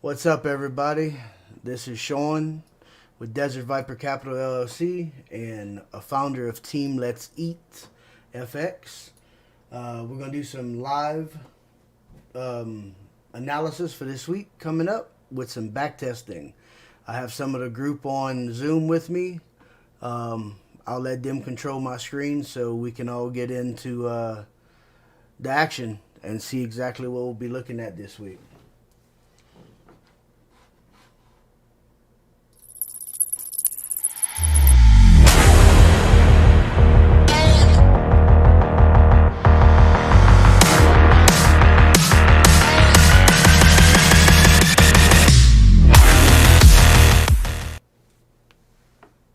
What's up, everybody? This is Shawn with Desert Viper Capital LLC and a founder of TeamLetsEatFX. We're going to do some live analysis for this week coming up with some backtesting. I have some of the group on Zoom with me. I'll let them control my screen so we can all get into the action and see exactly what we'll be looking at this week.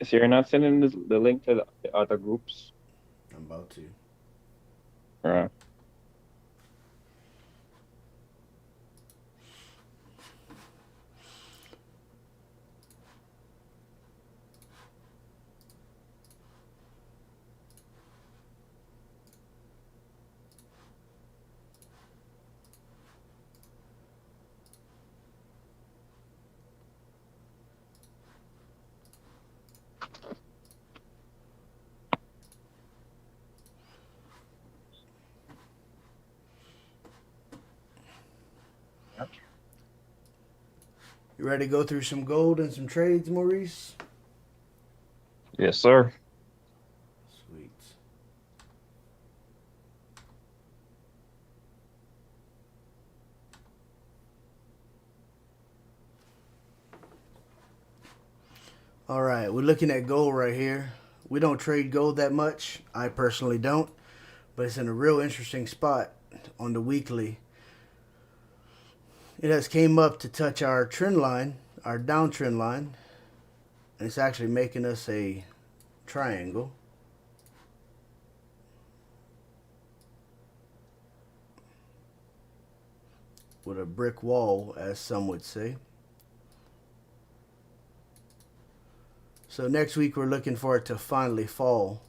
So you're not sending the link to the other groups? I'm about to. Right. You ready to go through some gold and some trades, Maurice? Yes, sir. Sweet. All right, we're looking at gold right here. We don't trade gold that much. I personally don't, but it's in a real interesting spot on the weekly. It has came up to touch our trend line, our downtrend line, and it's actually making us a triangle. With a brick wall, as some would say. So next week we're looking for it to finally fall.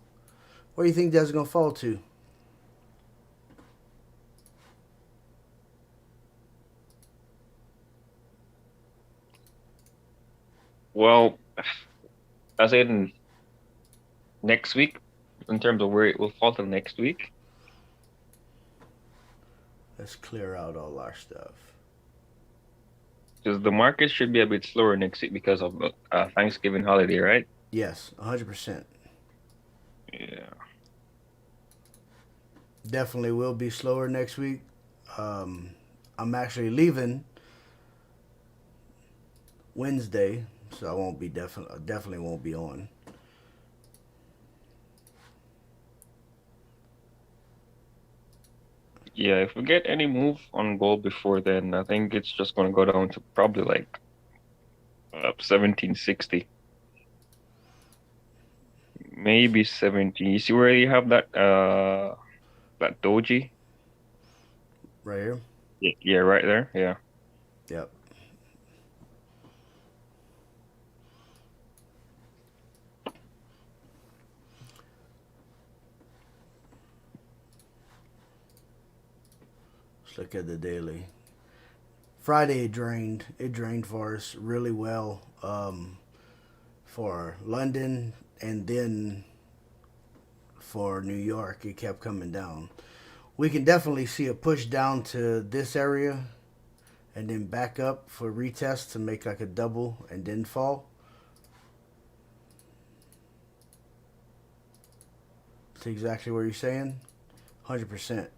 Where do you think that's going to fall to? Well, as in next week, in terms of where it will fall till next week. Let's clear out all our stuff. Because the market should be a bit slower next week because of the Thanksgiving holiday, right? Yes, 100%. Yeah. Definitely will be slower next week. I'm actually leaving Wednesday, so I won't be definitely won't be on. Yeah, if we get any move on gold before then, I think it's just going to go down to probably like 1760. Maybe 70. You see where you have that doji? Right here. Yeah, right there. Yeah. Yep. Let's look at the daily. Friday it drained. It drained for us really well for London, and then for New York it kept coming down. We can definitely see a push down to this area and then back up for retest to make like a double and then fall. That's exactly what you're saying. 100%.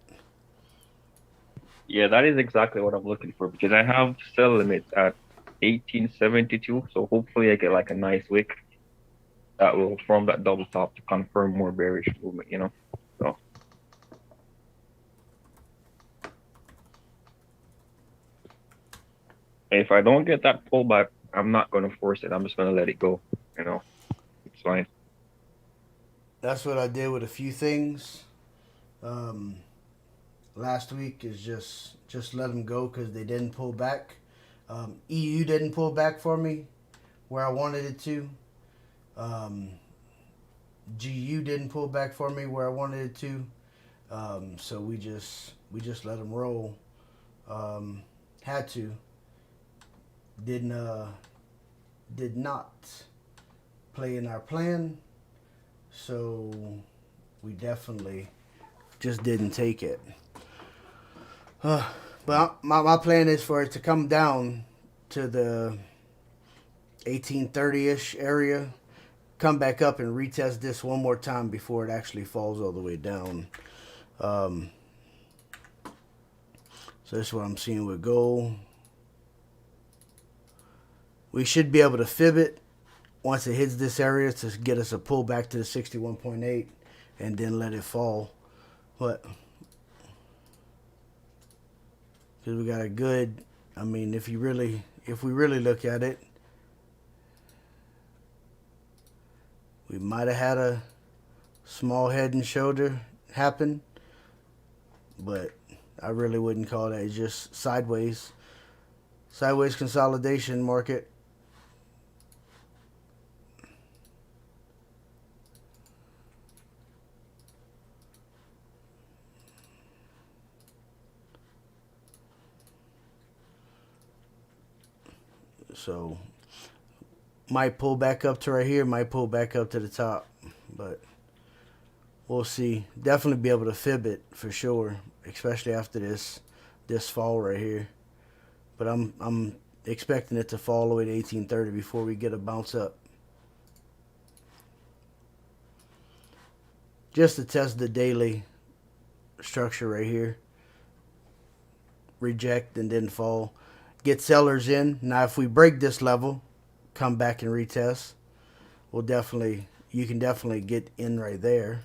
Yeah, that is exactly what I'm looking for because I have sell limit at 1872. So hopefully I get like a nice wick that will form that double top to confirm more bearish movement. So if I don't get that pullback, I'm not going to force it. I'm just going to let it go. It's fine. That's what I did with a few things. Last week is just let them go because they didn't pull back. EU didn't pull back for me where I wanted it to. Um, GU didn't pull back for me where I wanted it to. So we just let them roll. Had to. did not play in our plan, so we definitely just didn't take it. But my plan is for it to come down to the 1830-ish area, come back up and retest this one more time before it actually falls all the way down. So that's what I'm seeing with gold. We should be able to fib it once it hits this area to get us a pull back to the 61.8 and then let it fall. But because we got a good, I mean, if we really look at it, we might have had a small head and shoulder happen, but I really wouldn't call that. It's just sideways consolidation market. So might pull back up to right here, might pull back up to the top, but we'll see. Definitely be able to fib it for sure, especially after this fall right here. But I'm expecting it to fall all the way to 1830 before we get a bounce up. Just to test the daily structure right here. Reject and then fall. Get sellers in. Now if we break this level, come back and retest. You can definitely get in right there.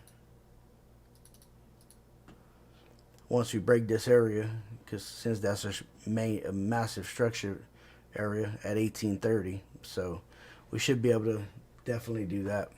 Once we break this area, because since that's a massive structure area at 1830, so we should be able to definitely do that.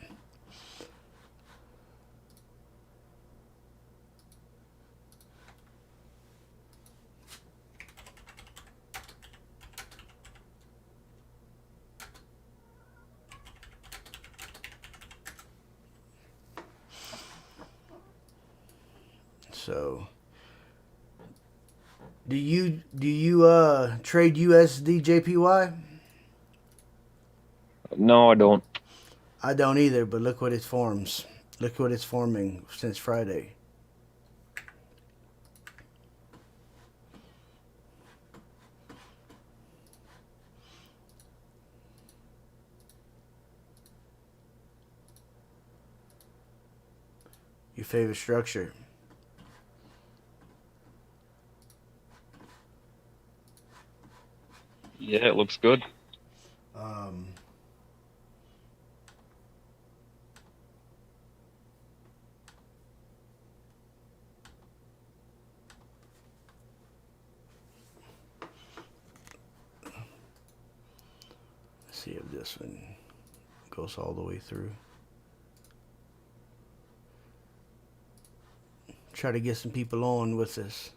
So do you trade USD JPY? No, I don't. I don't either, but look what it forms. Look what it's forming since Friday. Your favorite structure? Yeah, it looks good. Let's see if this one goes all the way through. Try to get some people on with this.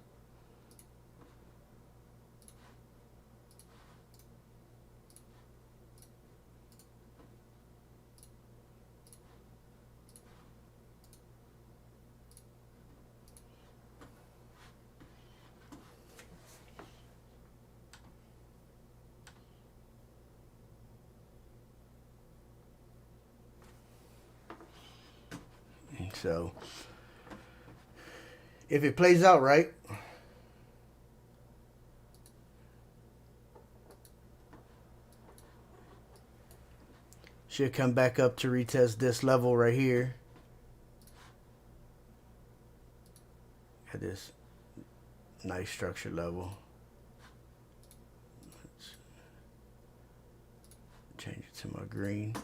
So if it plays out right, should come back up to retest this level right here. At this nice structure level. Let's change it to my green.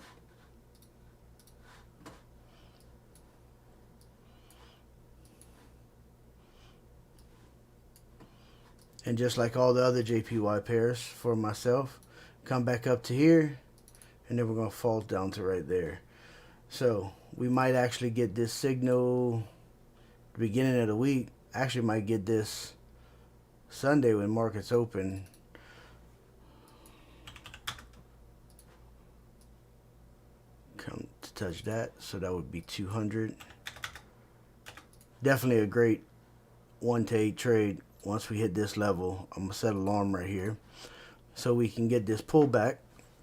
And just like all the other JPY pairs for myself, come back up to here, and then we're going to fall down to right there. So we might actually get this signal the beginning of the week. Actually might get this Sunday when markets open. Come to touch that, so that would be 200. Definitely a great 1 to 8 trade. Once we hit this level, I'm gonna set an alarm right here. so we can get this pullback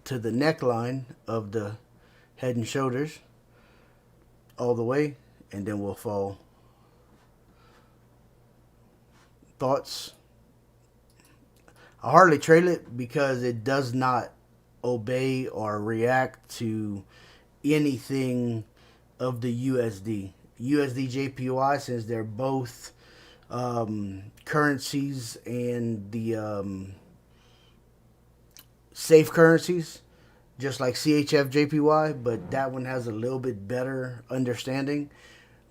to the neckline of the Head and Shoulders all the way, and then we'll fall. Thoughts? I hardly trail it because it does not obey or react to anything of the USD. USD JPY, since they're both currencies and the safe currencies, just like CHF JPY, but that one has a little bit better understanding.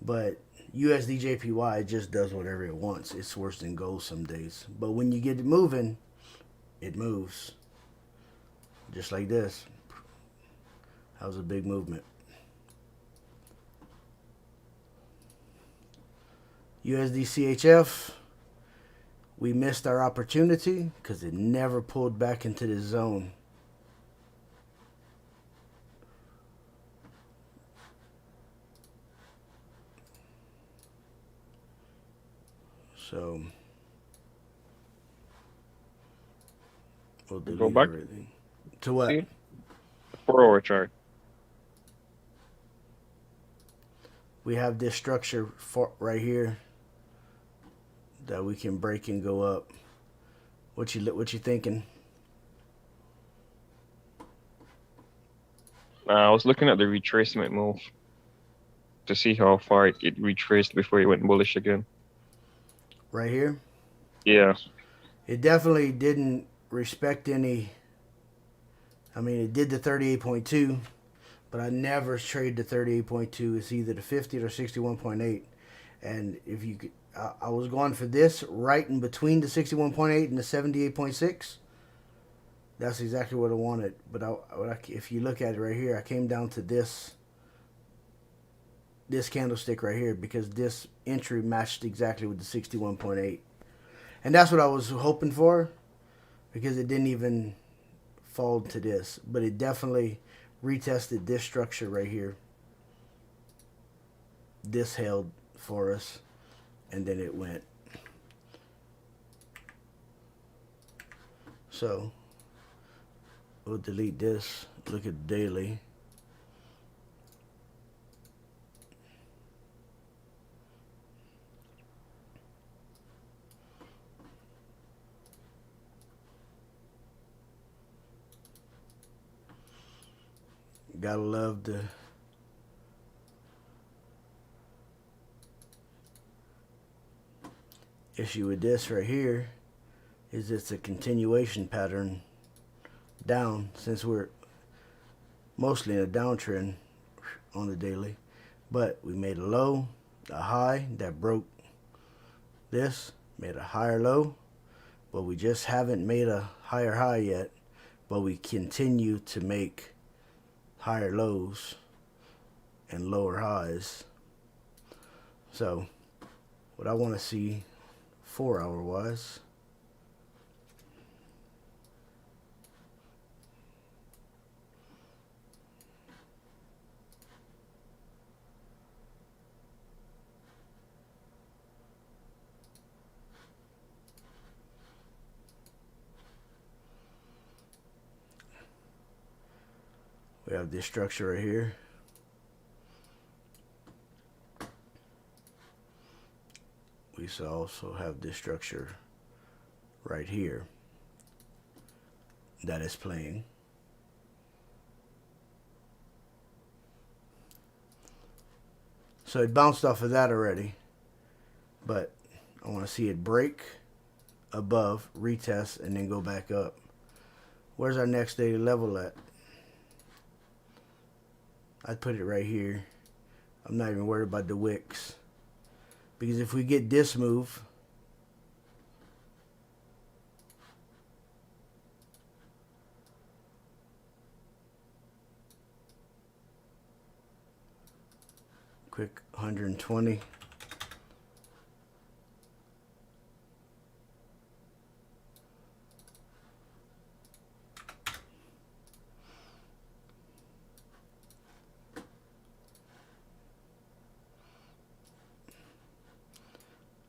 But USD JPY just does whatever it wants. It's worse than gold some days. But when you get it moving, it moves. Just like this. That was a big movement. USD CHF, we missed our opportunity because it never pulled back into the zone. So we'll delete Go back. everything. To what? See? 4-hour chart. We have this structure right here that we can break and go up. What you thinking? I was looking at the retracement move to see how far it retraced before it went bullish again. Right here? Yeah. It definitely didn't respect any. I mean, it did the 38.2, but I never trade the 38.2. It's either the 50 or 61.8. And if you could, I was going for this right in between the 61.8 and the 78.6. That's exactly what I wanted. But if you look at it right here, I came down to this candlestick right here because this entry matched exactly with the 61.8. And that's what I was hoping for because it didn't even fall to this. But it definitely retested this structure right here. This held for us. And then it went. So we'll delete this. Look at daily. Gotta love the issue with this right here is it's a continuation pattern down since we're mostly in a downtrend on the daily. But we made a low, a high that broke this, made a higher low, but we just haven't made a higher high yet. But we continue to make higher lows and lower highs. So what I want to see 4-hour wise, we have this structure right here. We also have this structure right here that is playing. So it bounced off of that already, but I want to see it break above, retest, and then go back up. Where's our next daily level at? I'd put it right here. I'm not even worried about the wicks. Because if we get this move, quick 120.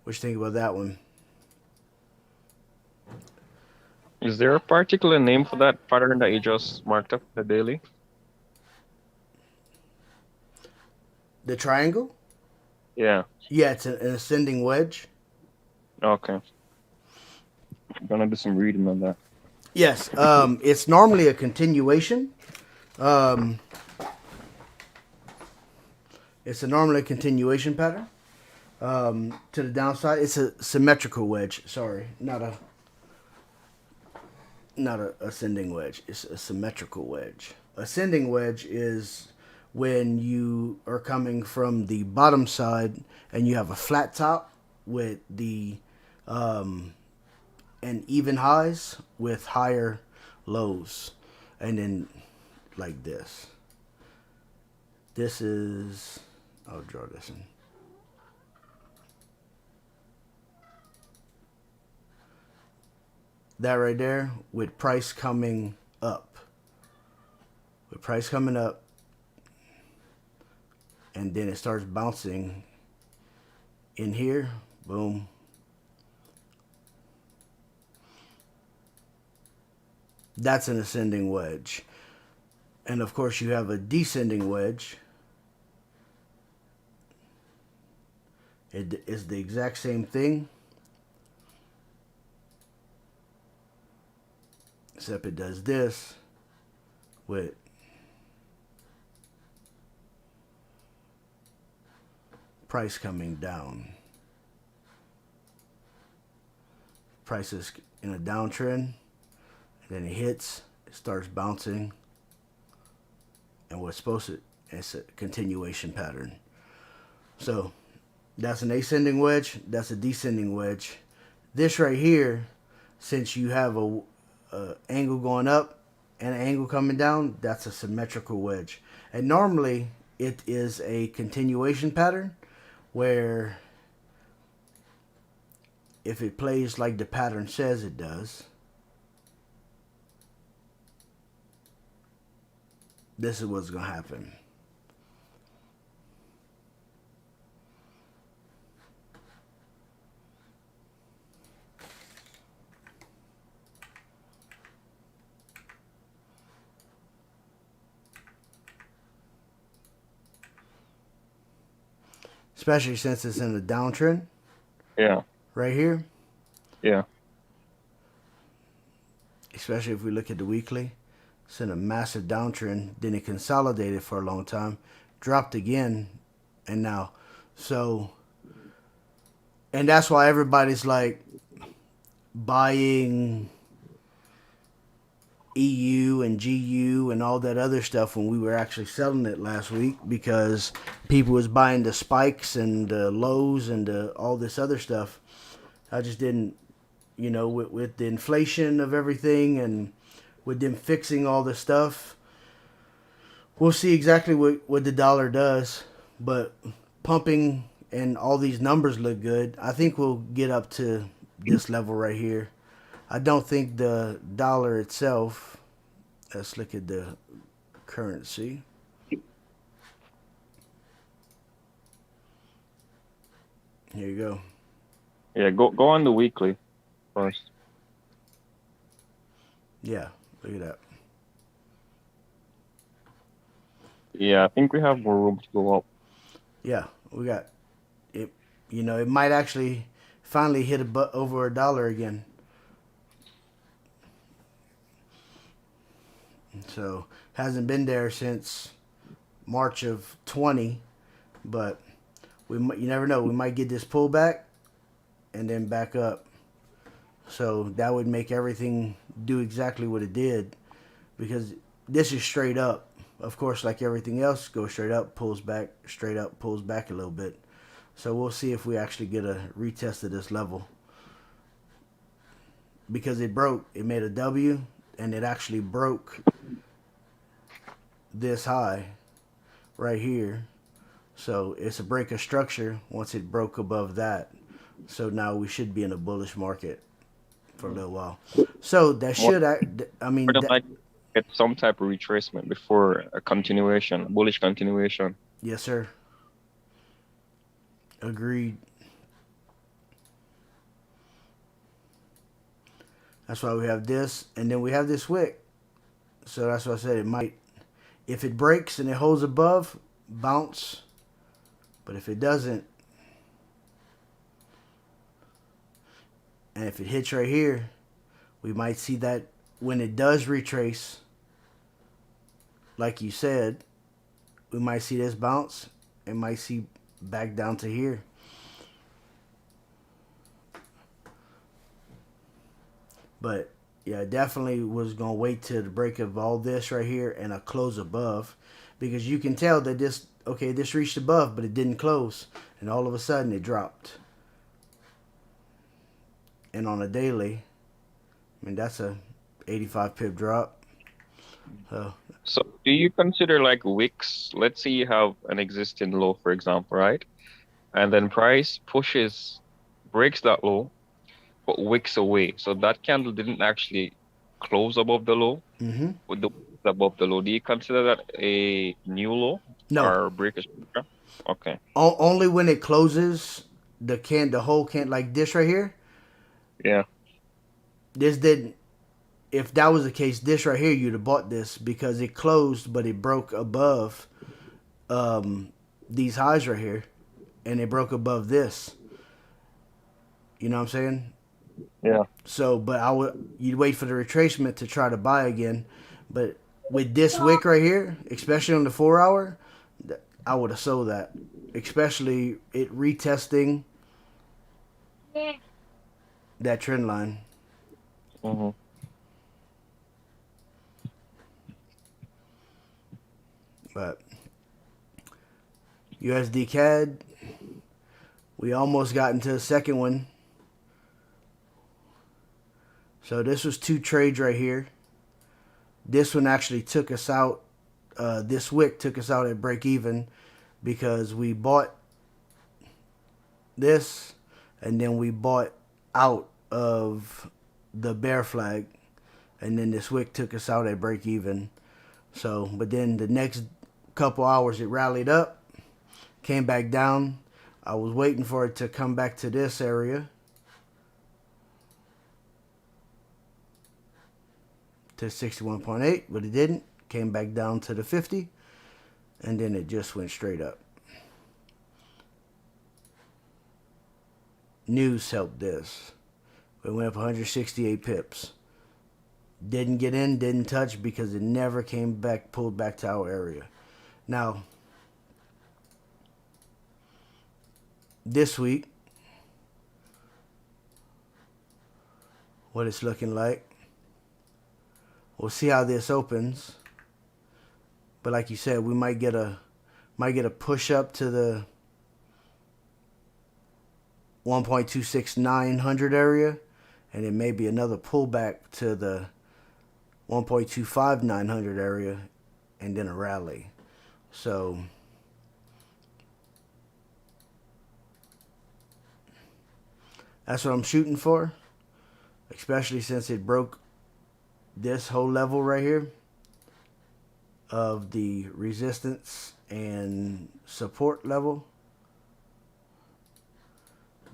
What you think about that one? Is there a particular name for that pattern that you just marked up the daily? The triangle? Yeah. Yeah, it's an ascending wedge. Okay. I'm gonna do some reading on that. Yes, it's normally a continuation. Um, it's a normally a continuation pattern. To the downside, it's a symmetrical wedge. Sorry, not a ascending wedge. It's a symmetrical wedge. Ascending wedge is when you are coming from the bottom side and you have a flat top with the and even highs with higher lows, and then like this. This is, I'll draw this in. That right there with price coming up. With price coming up, and then it starts bouncing in here. Boom. That's an ascending wedge. And of course, you have a descending wedge. It is the exact same thing, except it does this with price coming down. Price is in a downtrend, then it hits, it starts bouncing, and what's supposed to, it's a continuation pattern. So that's an ascending wedge, that's a descending wedge. This right here, since you have a angle going up and an angle coming down, that's a symmetrical wedge. And normally it is a continuation pattern where if it plays like the pattern says it does, this is what's going to happen. Especially since it's in a downtrend. Yeah. Right here. Yeah. Especially if we look at the weekly. It's in a massive downtrend. Then it consolidated for a long time. Dropped again. And now. So. And that's why everybody's like buying EU and GU and all that other stuff when we were actually selling it last week, because people was buying the spikes and the lows and all this other stuff. I just didn't, with the inflation of everything and with them fixing all the stuff, we'll see exactly what the dollar does. But pumping and all these numbers look good. I think we'll get up to this level right here. I don't think the dollar itself, let's look at the currency. Here you go. Yeah, go on the weekly first. Yeah, look at that. Yeah, I think we have more room to go up. Yeah, we got it. It might actually finally hit over $1 again. So hasn't been there since March of 20, but you never know. We might get this pullback and then back up. So that would make everything do exactly what it did, because this is straight up. Of course, like everything else, goes straight up, pulls back, straight up, pulls back a little bit. So we'll see if we actually get a retest of this level, because it broke. It made a W, and it actually broke this high right here. So it's a break of structure once it broke above that. So now we should be in a bullish market for a little while. So that should, More than likely get some type of retracement before a continuation, bullish continuation. Yes, sir. Agreed. That's why we have this, and then we have this wick. So that's why I said it might, if it breaks and it holds above, bounce. But if it doesn't, and if it hits right here, we might see that when it does retrace, like you said, we might see this bounce and might see back down to here. But yeah, definitely was gonna wait till the break of all this right here and a close above, because you can tell that this, okay, this reached above, but it didn't close, and all of a sudden it dropped. And on a daily, I mean, that's a 85 pip drop. So do you consider like wicks? Let's say you have an existing low, for example, right? And then price breaks that low, but wicks away. So that candle didn't actually close above the low, Mm-hmm. with the wicks above the low. Do you consider that a new low No, or breakage? Okay. only when it closes, the whole can, like this right here. Yeah. This didn't. If that was the case, this right here, you'd have bought this because it closed, but it broke above these highs right here, and it broke above this. You know what I'm saying? Yeah. So, but you'd wait for the retracement to try to buy again. But with this wick right here, especially on the 4 hour, I would have sold that. Especially it retesting that trend line. Mm-hmm. But USD CAD, we almost got into the second one. So this was 2 trades right here. This one actually took us out. This wick took us out at break even because we bought this and then we bought out of the bear flag, and then this wick took us out at break even. So, but then the next couple hours it rallied up, came back down. I was waiting for it to come back to this area, to 61.8, but it didn't. Came back down to the 50, and then it just went straight up. News helped this. It went up 168 pips. Didn't get in, didn't touch because it never came back, pulled back to our area. Now, this week, what it's looking like. We'll see how this opens. But like you said, we might get a push up to the 1.26900 area, and it may be another pullback to the 1.25900 area, and then a rally. So that's what I'm shooting for, especially since it broke this whole level right here of the resistance and support level,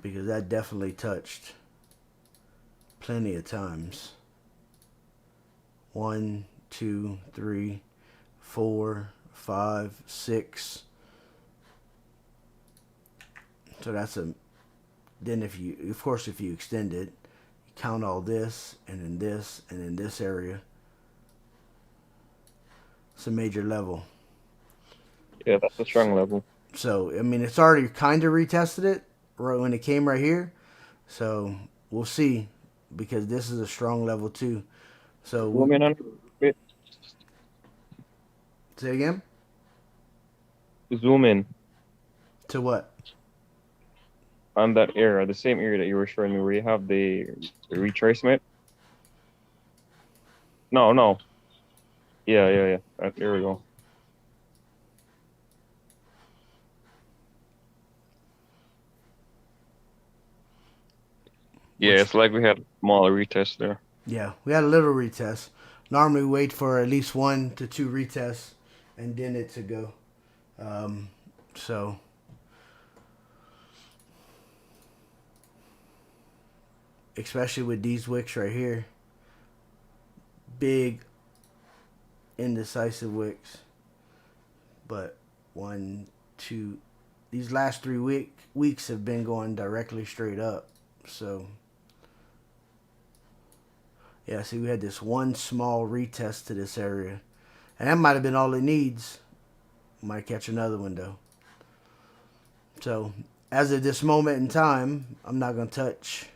because that definitely touched plenty of times. 1, 2, 3, 4, 5, 6. So that's a, then if you, of course, if you extend it, you count all this and then this and then this area. It's a major level. Yeah, that's a strong level. So, I mean, it's already kind of retested it right when it came right here. So, we'll see, because this is a strong level too. So, Zoom in on it. Say again? Zoom in To what? on that area, the same area that you were showing me where you have the retracement. No, no. Yeah. There we go. Yeah, Which, it's like we had a smaller retest there. yeah, we had a little retest. Normally, we wait for at least 1 to 2 retests and then it to go. So, especially with these wicks right here, big indecisive wicks. But one, two, these last 3 weeks have been going directly straight up. So yeah, see, we had this one small retest to this area, and that might have been all it needs. Might catch another one though. So as of this moment in time, I'm not gonna touch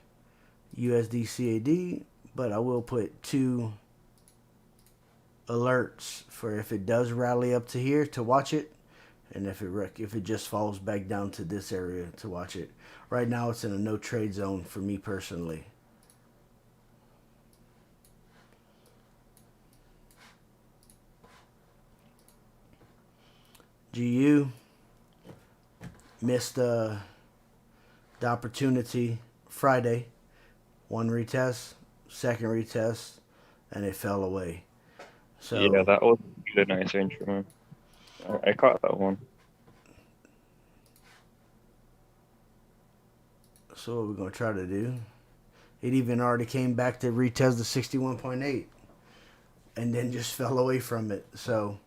USD CAD, but I will put 2 alerts for if it does rally up to here to watch it, and if it just falls back down to this area to watch it. Right now it's in a no trade zone for me personally. GU missed the opportunity Friday. One retest, second retest, and it fell away. So Yeah, that was a really nice intro, man. I caught that one. So what we're gonna try to do? It even already came back to retest the 61.8, and then just fell away from it. So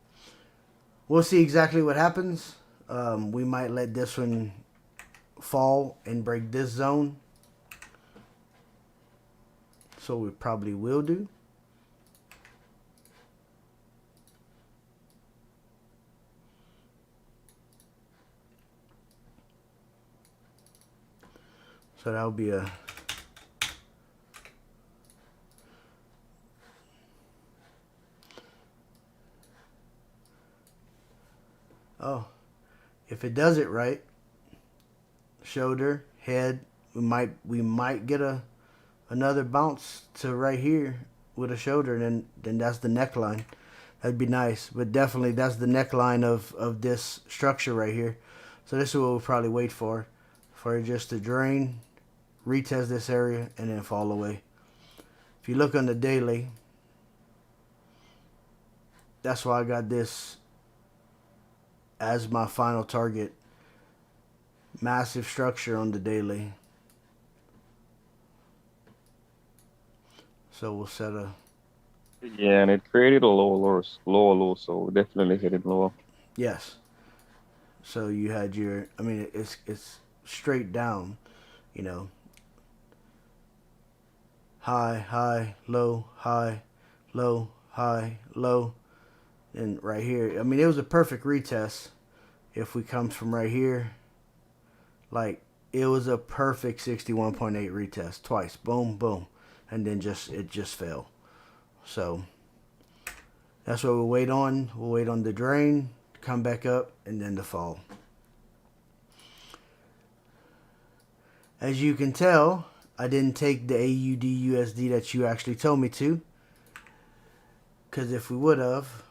we'll see exactly what happens. We might let this one fall and break this zone. So we probably will do. So that'll be a if it does it right, shoulder, head, we might get another bounce to right here with a shoulder, and then that's the neckline. That'd be nice, but definitely that's the neckline of this structure right here. So this is what we'll probably wait for it just to drain, retest this area, and then fall away. If you look on the daily, that's why I got this as my final target. Massive structure on the daily. So we'll set a... Yeah, and it created a low, so definitely hit it lower. Yes. So you had your... I mean, it's straight down, you know. High, low, low, high, low. And right here, I mean, it was a perfect retest. If we come from right here, like, it was a perfect 61.8 retest. Twice. Boom, boom. And then it just fell. So that's what we'll wait on. We'll wait on the drain, come back up, and then the fall. As you can tell, I didn't take the AUD USD that you actually told me to. Because if we would have,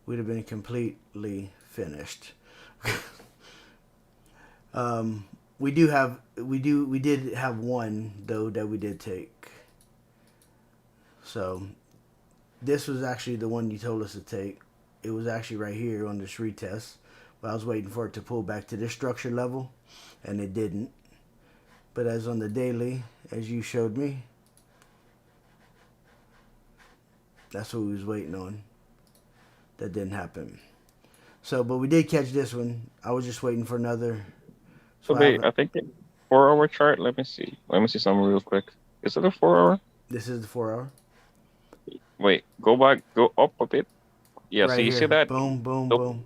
we'd have been completely finished. We did have one though that we did take. So this was actually the one you told us to take. It was actually right here on this retest, but I was waiting for it to pull back to this structure level, and it didn't. But as on the daily, as you showed me, that's what we was waiting on. That didn't happen. So, but we did catch this one. I was just waiting for another. So wait, I think 4 hour chart. Let me see. Let me see something real quick. Is it a 4 hour? This is the 4 hour. Wait, go back, go up a bit. Yeah, Right so you here. see that? Boom, boom, Nope. boom.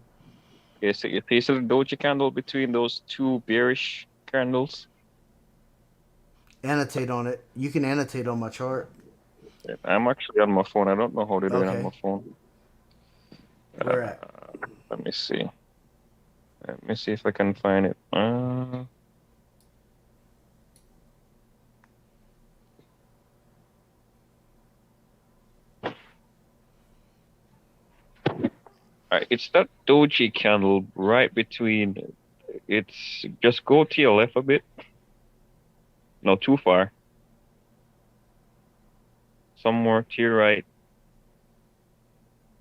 Yeah, so you see the doji candle between those two bearish candles? Annotate on it. You can annotate on my chart. I'm actually on my phone. I don't know how to do it on my Okay. phone. Where at? Let me see. Let me see if I can find it. It's that doji candle right between. It's just go to your left a bit. No, too far. Somewhere to your right.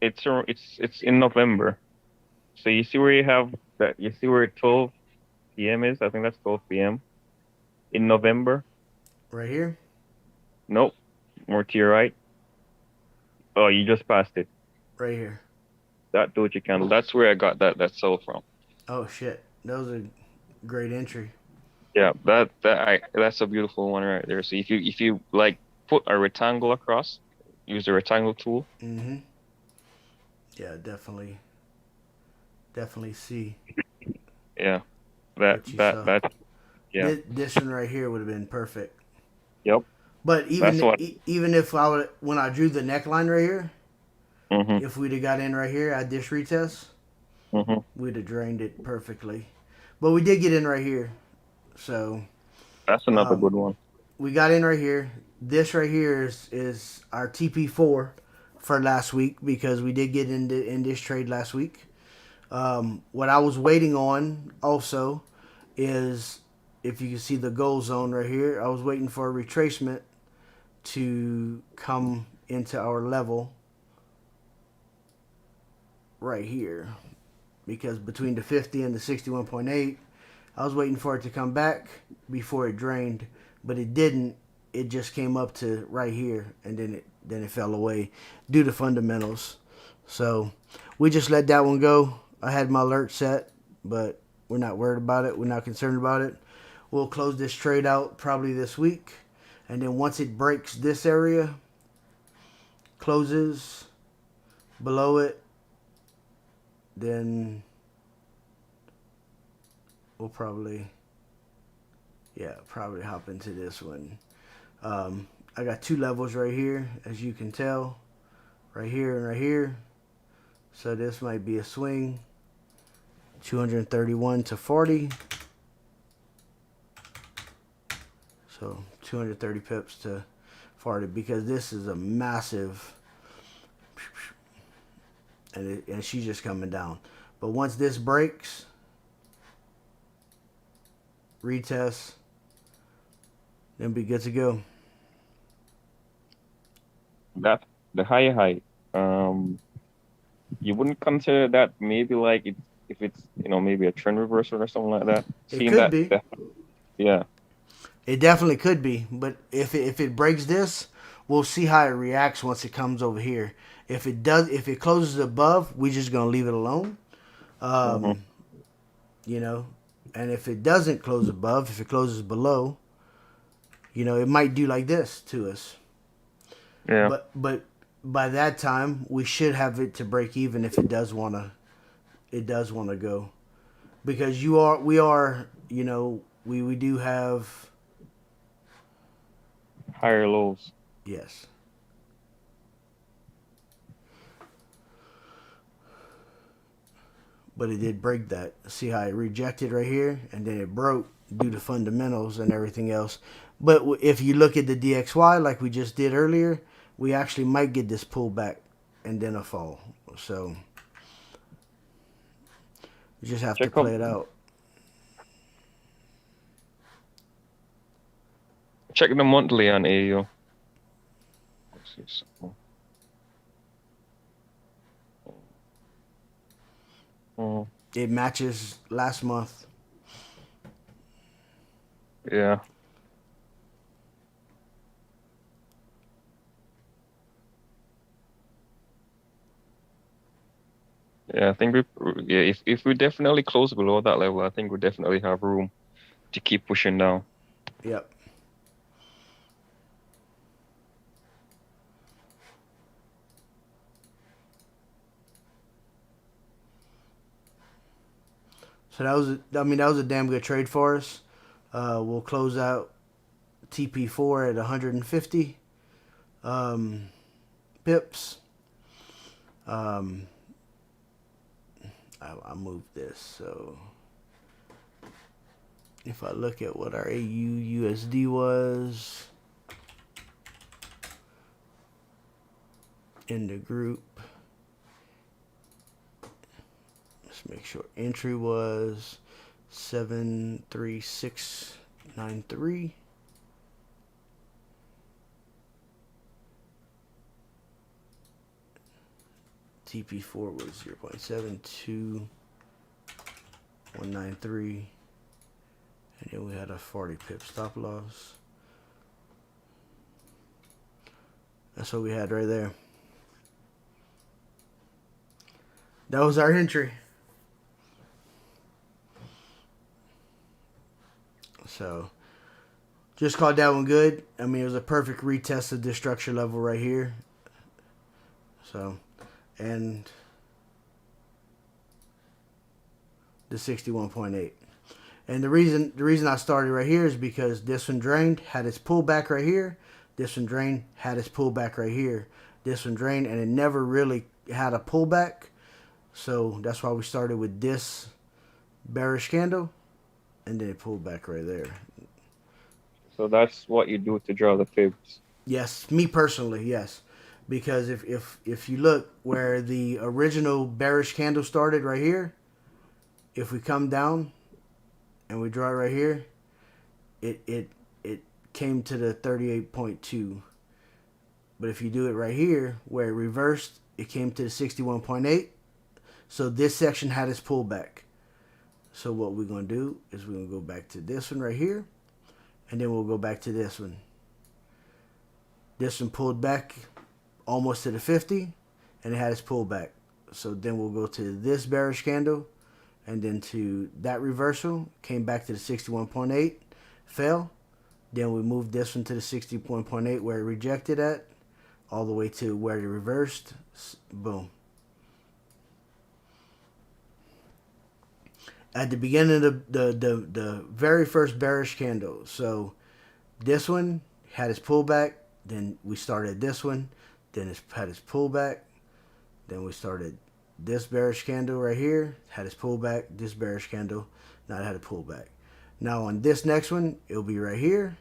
It's in November. So you see where you have that. You see where 12 p.m. is. I think that's 12 p.m. in November. Right here? Nope, more to your right. Oh, you just passed it. right here. That Doji candle. That's where I got that sell from. Oh shit, that was a great entry. Yeah, that's a beautiful one right there. So if you like put a rectangle across, use the rectangle tool. Mm-hmm. Yeah, definitely see Yeah, that what you that saw. that yeah. This one right here would have been perfect. Yep. But That's what. even if I would, when I drew the neckline right here, Mhm. if we'd have got in right here at this retest, Mhm. we'd have drained it perfectly. But we did get in right here, so That's another um, good one. we got in right here. This right here is our TP4 for last week because we did get in this trade last week. What I was waiting on also is if you can see the goal zone right here. I was waiting for a retracement to come into our level right here because between the 50 and the 61.8, I was waiting for it to come back before it drained, but it didn't. It just came up to right here and then it fell away due to fundamentals. So we just let that one go. I had my alert set, but we're not worried about it. We're not concerned about it. We'll close this trade out probably this week. And then once it breaks this area, closes below it, then we'll probably hop into this one. I got two levels right here, as you can tell, right here and right here. So this might be a swing, 231 to 40. So 230 pips to 40 because this is a massive, and she's just coming down. But once this breaks, retest, then be good to go. That the higher height. You wouldn't consider that maybe like it if it's maybe a trend reversal or something like that. It Seeing could that, be. yeah. It definitely could be. But if it breaks this, we'll see how it reacts once it comes over here. If it closes above, we're just gonna leave it alone. Hmm. Um, you know, and if it doesn't close above, if it closes below, it might do like this to us. Yeah. But by that time, we should have it to break even if it does wanna go because we do have. Higher lows. Yes. But it did break that. See how it rejected right here, and then it broke due to fundamentals and everything else. But if you look at the DXY like we just did earlier, we actually might get this pullback and then a fall. So you just have to Check up play it out. check the monthly on AU. Let's see something. Mm, It matches last month. yeah. Yeah, I think if we definitely close below that level, I think we definitely have room to keep pushing down. Yep. So that was a damn good trade for us. We'll close out TP4 at 150 pips. Um, I moved this, so if I look at what our AUUSD was in the group, let's make sure entry was 73693. TP4 was 0.72193. And then we had a 40 pip stop loss. That's what we had right there. That was our entry. So just called that one good. I mean, it was a perfect retest of this structure level right here. So, and the 61.8. And the reason I started right here is because this one drained, had its pullback right here. This one drained, had its pullback right here. This one drained, and it never really had a pullback. So that's why we started with this bearish candle, and then it pulled back right there. So that's what you do to draw the fibs. Yes, me personally, yes. Because if you look where the original bearish candle started right here, if we come down and we draw it right here, it came to the 38.2. But if you do it right here where it reversed, it came to the 61.8. So this section had its pullback. So what we're going to do is we're going to go back to this one right here, and then we'll go back to this one. This one pulled back almost to the 50, and it had its pullback. So then we'll go to this bearish candle, and then to that reversal, came back to the 61.8, fell. Then we moved this one to the 61.8 where it rejected at, all the way to where it reversed. Boom. At the beginning of the very first bearish candle. So this one had its pullback. Then we started this one. Then it had its pullback. Then we started this bearish candle right here. Had its pullback. This bearish candle. Now it had a pullback. Now on this next one, it'll be right here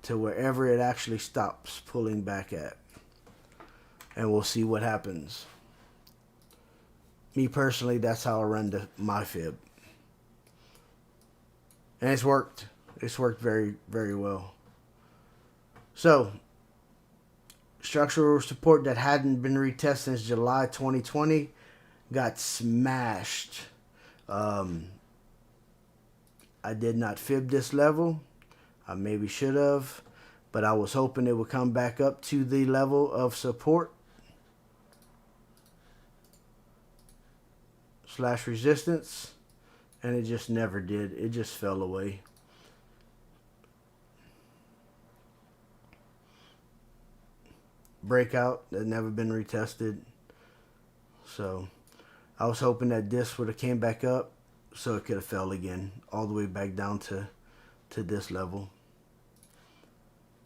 to wherever it actually stops pulling back at. And we'll see what happens. Me personally, that's how I run my fib. And it's worked. It's worked very, very well. So, structural support that hadn't been retested since July 2020 got smashed. I did not fib this level. I maybe should have. But I was hoping it would come back up to the level of support / resistance, and it just never did. It just fell away. Breakout that never been retested. So I was hoping that this would have came back up so it could have fell again all the way back down to this level.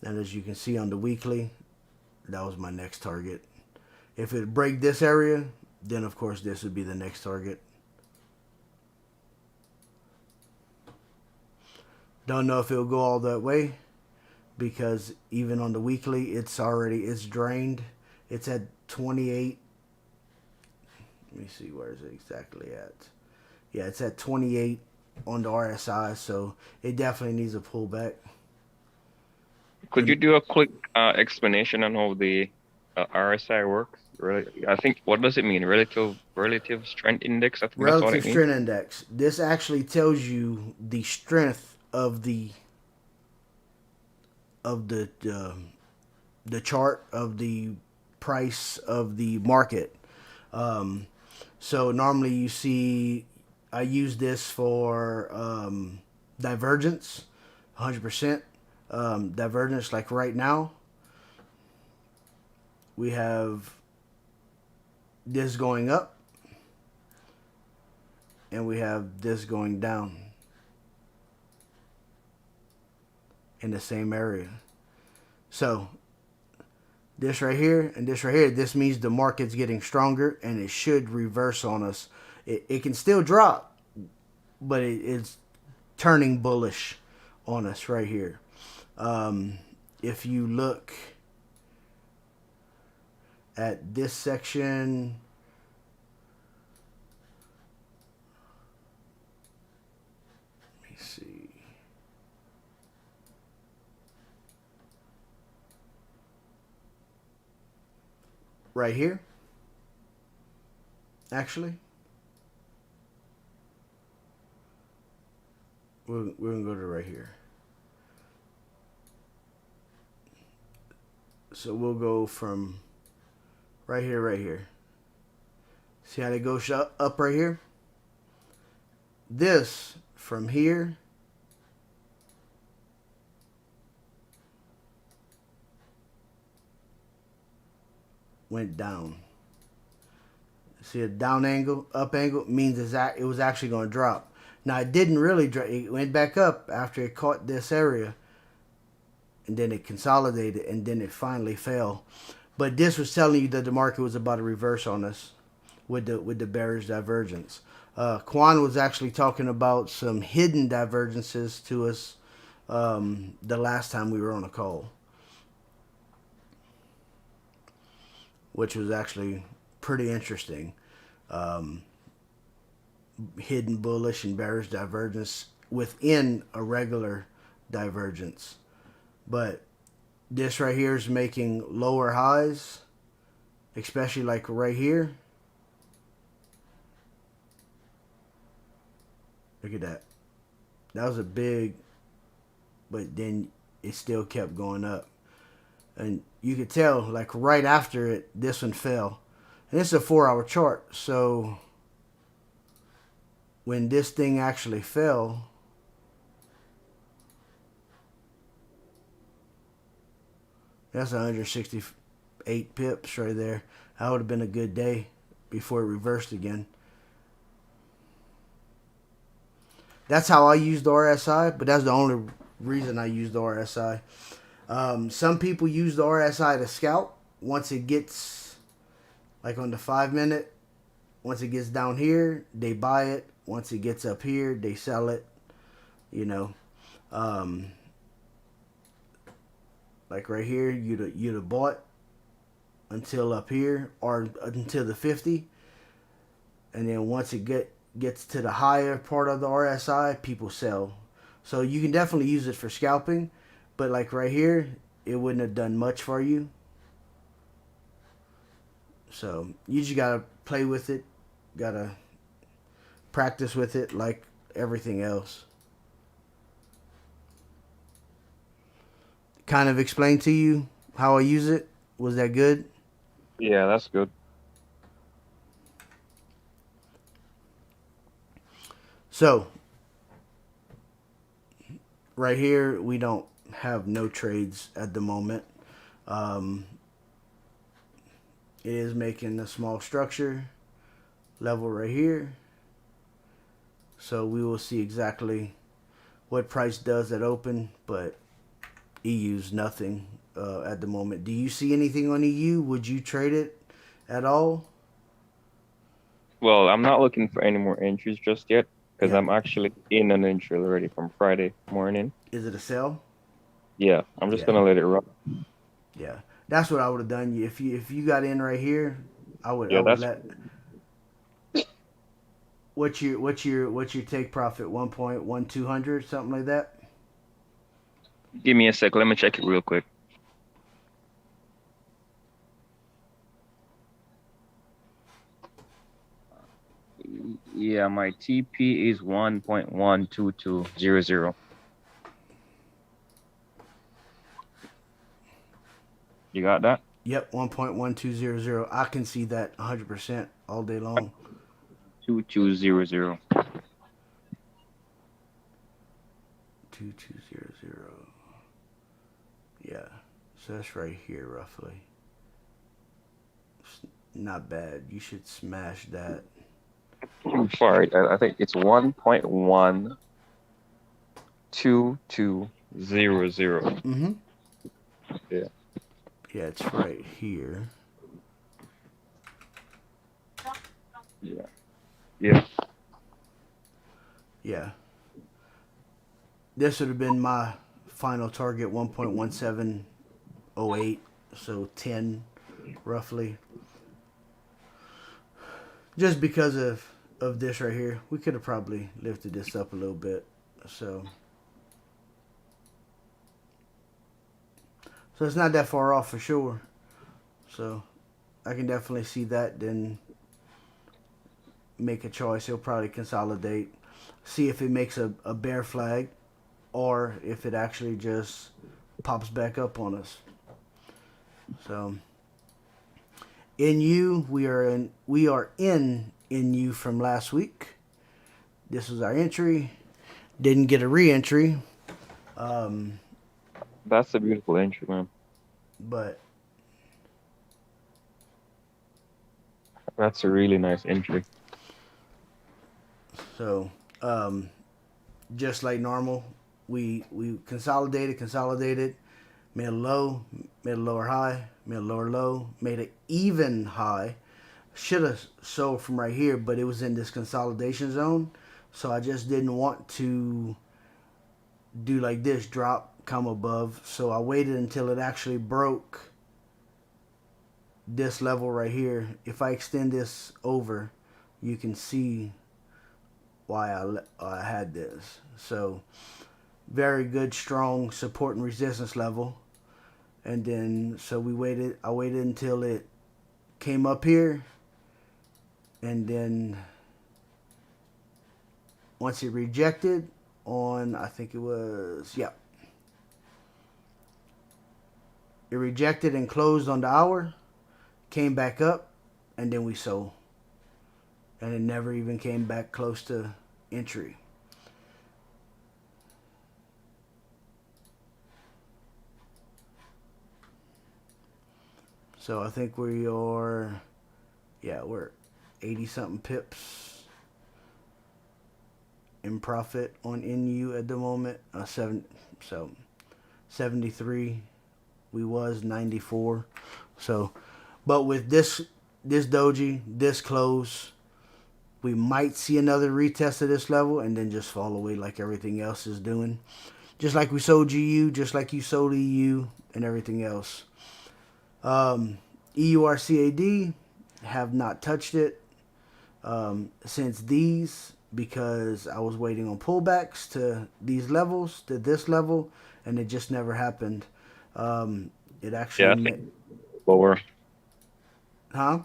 And as you can see on the weekly, that was my next target. If it break this area, then of course this would be the next target. Don't know if it'll go all that way, because even on the weekly it's drained. It's at 28. Let me see, where is it exactly at? Yeah, it's at 28 on the RSI, so it definitely needs a pullback. Could you do a quick explanation on how the RSI works? Really, I think, what does it mean? Relative strength index. I think that's what it Relative means. strength index. This actually tells you the strength of the chart, of the price of the market. So normally you see, I use this for divergence, 100%. Divergence, like right now, we have this going up, and we have this going down in the same area. So this right here and this right here, this means the market's getting stronger, and it should reverse on us. It can still drop, but it's turning bullish on us right here. If you look at this section, let me see. Right here, actually, we're gonna go to right here. So we'll go from right here, See how they go up right here? This from here went down. See a down angle, up angle means it was actually going to drop. Now it didn't really drop. It went back up after it caught this area, and then it consolidated, and then it finally fell. But this was telling you that the market was about to reverse on us with the bearish divergence. Quan was actually talking about some hidden divergences to us the last time we were on a call, which was actually pretty interesting. Hidden bullish and bearish divergence within a regular divergence. But this right here is making lower highs, especially like right here. Look at that. That was a big, but then it still kept going up. And you could tell, like right after it, this one fell. And it's a 4-hour chart, so when this thing actually fell, that's 168 pips right there. That would have been a good day before it reversed again. That's how I use the RSI, but that's the only reason I use the RSI. Some people use the RSI to scalp once it gets, like on the 5-minute, once it gets down here, they buy it. Once it gets up here, they sell it. You know, like right here, you'd have bought until up here or until the 50, and then once it gets to the higher part of the RSI, people sell. So you can definitely use it for scalping, but like right here, it wouldn't have done much for you. So you just gotta play with it, gotta practice with it like everything else. Kind of explain to you how I use it. Was that good? Yeah, that's good. So right here, we don't have no trades at the moment. It is making a small structure level right here. So we will see exactly what price does at open, but EU's nothing at the moment. Do you see anything on EU? Would you trade it at all? Well, I'm not looking for any more entries just yet because Yeah. I'm actually in an entry already from Friday morning. Is it a sell? Yeah, I'm just Yeah. gonna let it run. Yeah. That's what I would have done. If you got in right here, I would Yeah, that's let. What's your take profit? 1.1200, something like that. Give me a sec. Let me check it real quick. Yeah, my TP is 1.12200. You got that? Yep, 1.1200. I can see that 100% all day long. 2200. 2200. Yeah, so that's right here roughly. It's not bad. You should smash that. Too far. I think it's 1.12200. Mm-hmm. Yeah. Yeah, it's right here. Yeah. Yeah. Yeah. This would have been my final target, 1.1708, so 10 roughly. Just because of this right here, we could have probably lifted this up a little bit. So it's not that far off for sure. So I can definitely see that. Then make a choice. He'll probably consolidate, see if it makes a bear flag, or if it actually just pops back up on us. So NU, we are in NU from last week. This was our entry. Didn't get a re-entry, That's a beautiful entry, man. but That's a really nice entry. so just like normal, we consolidated, made a low, made a lower high, made a lower low, made an even high. Should have sold from right here, but it was in this consolidation zone, so I just didn't want to do like this, drop, come above. So I waited until it actually broke this level right here. If I extend this over, you can see why I had this. So very good, strong support and resistance level. And then so I waited until it came up here, and then once it rejected on, I think it was, yeah, it rejected and closed on the hour, came back up, and then we sold, and it never even came back close to entry. So I think we are, yeah, we're 80 something pips in profit on NU at the moment. 73. We was 94. So, but with this doji, this close, we might see another retest of this level and then just fall away like everything else is doing. Just like we sold GU, just like you sold EU and everything else. EURCAD, have not touched it since these, because I was waiting on pullbacks to these levels, to this level, and it just never happened. It actually Yeah, I think lower. Huh?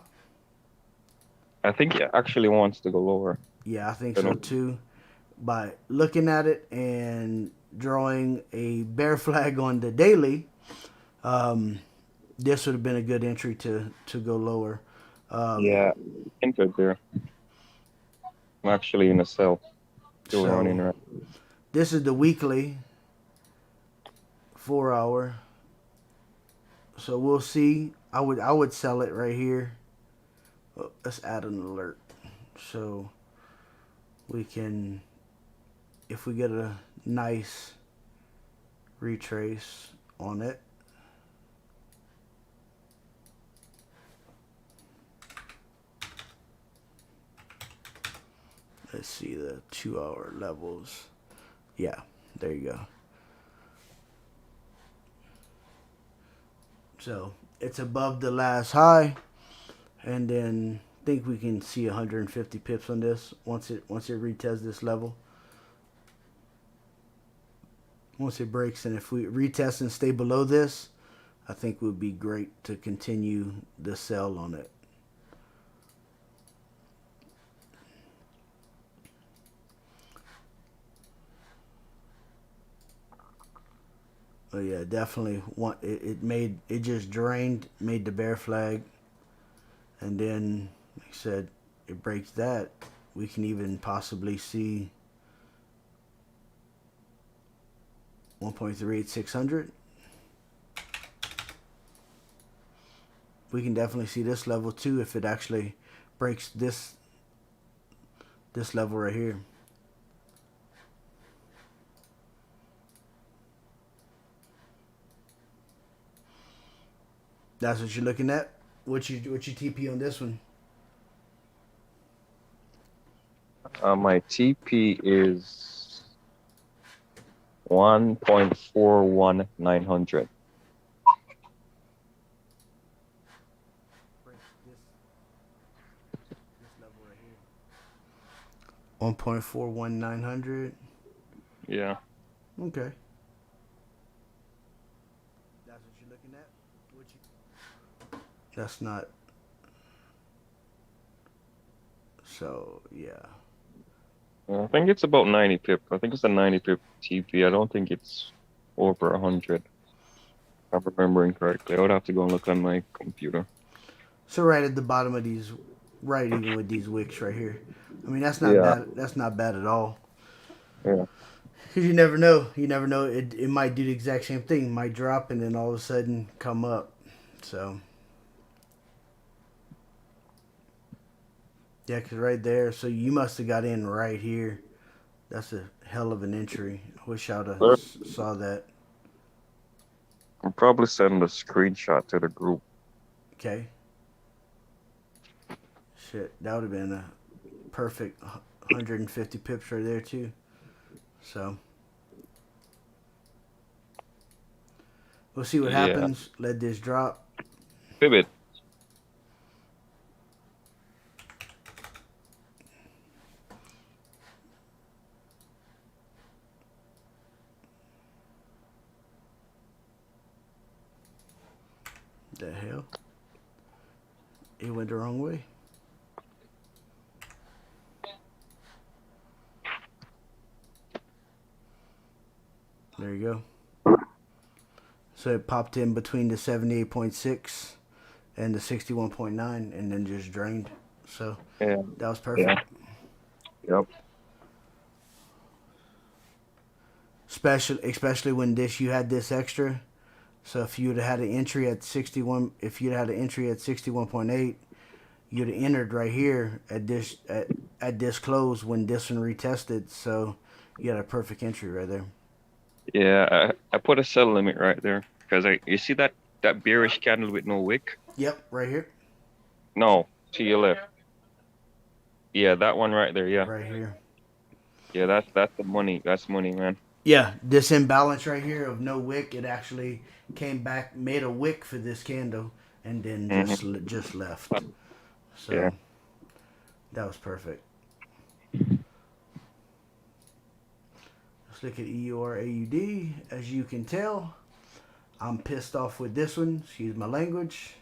I think it actually wants to go lower. Yeah, I think I so don't. too. By looking at it and drawing a bear flag on the daily, um, this would have been a good entry to go lower. Yeah, entered there. I'm actually in a cell. Still running So around. this is the weekly 4 hour. So we'll see. I would sell it right here. Oh, let's add an alert so we can, if we get a nice retrace on it. Let's see the 2 hour levels. Yeah, there you go. So it's above the last high, and then I think we can see 150 pips on this once it retests this level. Once it breaks, and if we retest and stay below this, I think would be great to continue the sell on it. Oh yeah, definitely want it. It just drained, made the bear flag, and then like I said, it breaks that. We can even possibly see 1.38600. We can definitely see this level too if it actually breaks this level right here. That's what you're looking at. What's your TP on this one? My TP is 1.41900. This level right here. 1.41900. Yeah. Okay. That's what you're looking at. That's not. So yeah. I think it's about 90 pip. I think it's a 90 pip TP. I don't think it's over 100. If I'm remembering correctly. I would have to go and look on my computer. So right at the bottom of these, right even with these wicks right here. I mean, that's not Yeah, bad. That's not bad at all. yeah. Because you never know. You never know. It might do the exact same thing. It might drop and then all of a sudden come up. So, yeah, because right there. So you must have got in right here. That's a hell of an entry. I wish I'd have Sure. saw that. I'll probably send a screenshot to the group. Okay. Shit, that would have been a perfect 150 pips right there, too. So, we'll see what Yeah, happens. Let this drop. pivot. The hell? It went the wrong way. There you go. So it popped in between the 78.6 and the 61.9 and then just drained. So Yeah, that was yeah, perfect. yep. Especially when this you had this extra. So if you'd have had an entry at 61, if you'd had an entry at 61.8, you'd have entered right here at this close when this one retested. So you had a perfect entry right there. Yeah, I put a sell limit right there because you see that bearish candle with no wick? Yep, right here, No, to your left. Yeah, that one right there. Yeah, right here. yeah, that's the money. That's money, man. Yeah, this imbalance right here of no wick, it actually came back, made a wick for this candle, and then Hmm. just left. Yeah. So that was perfect. Let's look at EURAUD. As you can tell, I'm pissed off with this one. Excuse my language.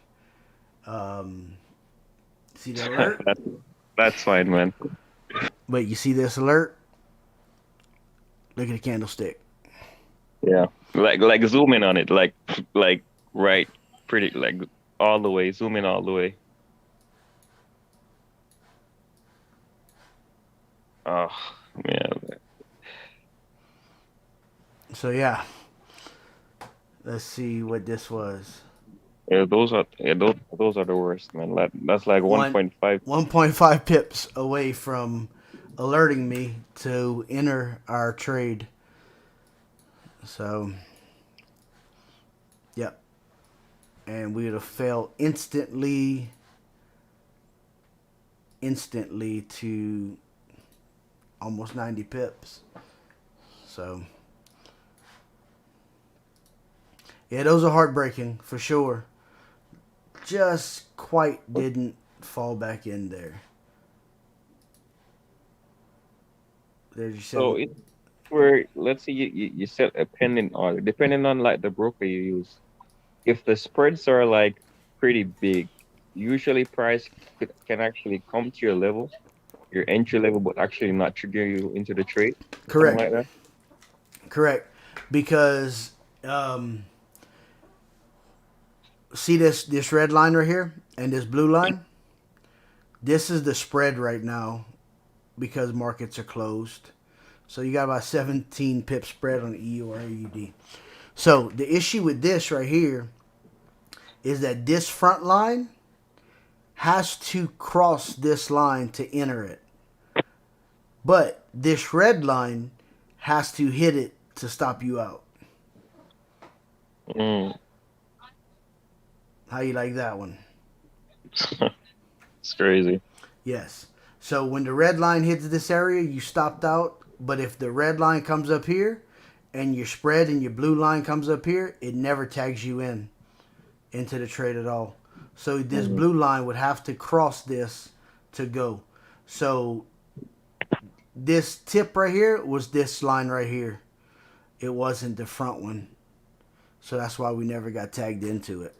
Um, see the alert? That's that's fine, man. Wait, you see this alert? Look at the candlestick. Yeah. Like zoom in on it, like right, pretty like all the way. Zoom in all the way. Oh man. So yeah, let's see what this was. Yeah, those are the worst, man. That's like One 1.5. 1.5 pips away from alerting me to enter our trade. So, yep. And we would have failed instantly to almost 90 pips. So, yeah, those are heartbreaking for sure. Just quite didn't fall back in there. There's your So seven. it's where let's say you set a pending order, depending on like the broker you use. If the spreads are like pretty big, usually price can actually come to your level, your entry level, but actually not trigger you into the trade, something Correct. like that. Correct. Because um, see this red line right here and this blue line. This is the spread right now because markets are closed. So you got about 17 pip spread on EU or AUD. So the issue with this right here is that this front line has to cross this line to enter it. But this red line has to hit it to stop you out. Mm. How you like that one? It's crazy. Yes. So when the red line hits this area, you stopped out. But if the red line comes up here and your spread and your blue line comes up here, it never tags you into the trade at all. So this Mm. blue line would have to cross this to go. So this tip right here was this line right here. It wasn't the front one. So that's why we never got tagged into it.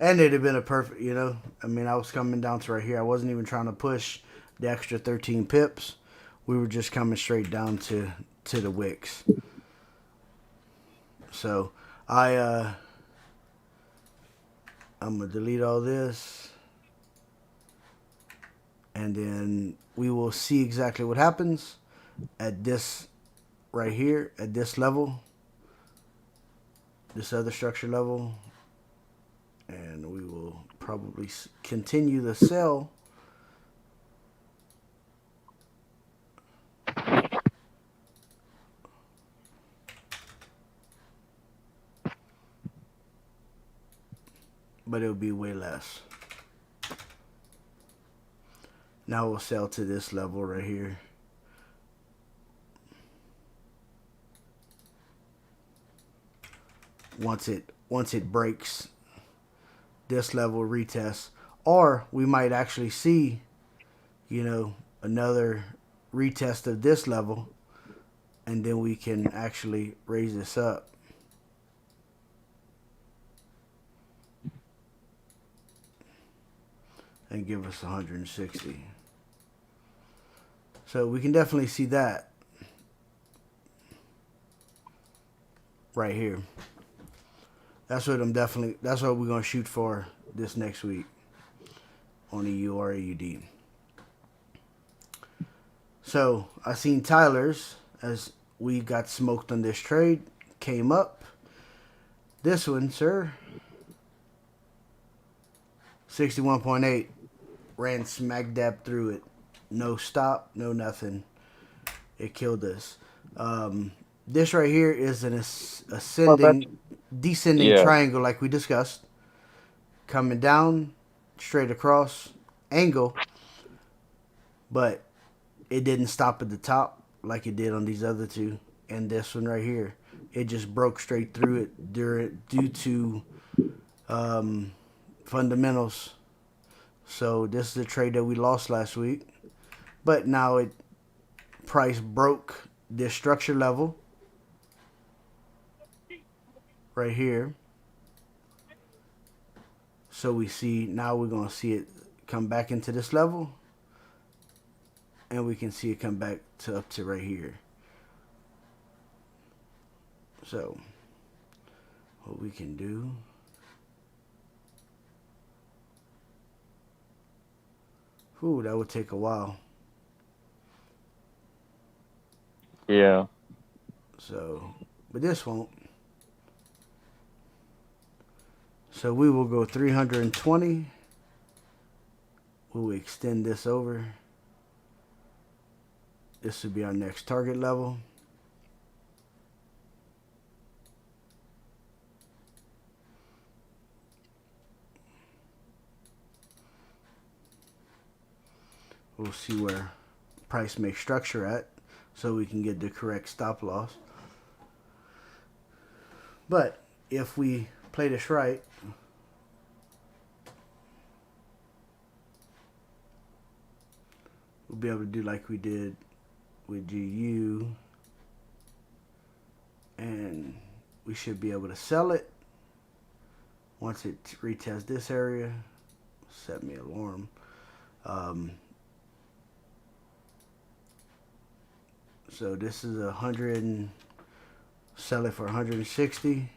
And it'd have been a perfect, I mean, I was coming down to right here. I wasn't even trying to push the extra 13 pips. We were just coming straight down to the wicks. So I I'm gonna delete all this, and then we will see exactly what happens at this right here at this level, this other structure level, and we will probably continue the sell. But it'll be way less. Now we'll sell to this level right here. Once it breaks this level, retest, or we might actually see, another retest of this level, and then we can actually raise this up. And give us 160. So we can definitely see that right here. That's what we're gonna shoot for this next week on the URAUD. So I seen Tyler's as we got smoked on this trade, came up. This one, sir, 61.8, ran smack dab through it. No stop, no nothing. It killed us. This right here is an descending triangle like we discussed. Coming down, straight across, angle. But it didn't stop at the top like it did on these other two. And this one right here, it just broke straight through it due to fundamentals. So this is the trade that we lost last week. But now price broke this structure level right here. So we're going to see it come back into this level. And we can see it come back up to right here. So what we can do, that would take a while. Yeah. So, but this won't. So we will go 320. We'll extend this over. This will be our next target level. We'll see where price makes structure at so we can get the correct stop loss. But if we play this right, we'll be able to do like we did with GU, and we should be able to sell it once it retests this area. Set me alarm. So this is 100 and sell it for 160.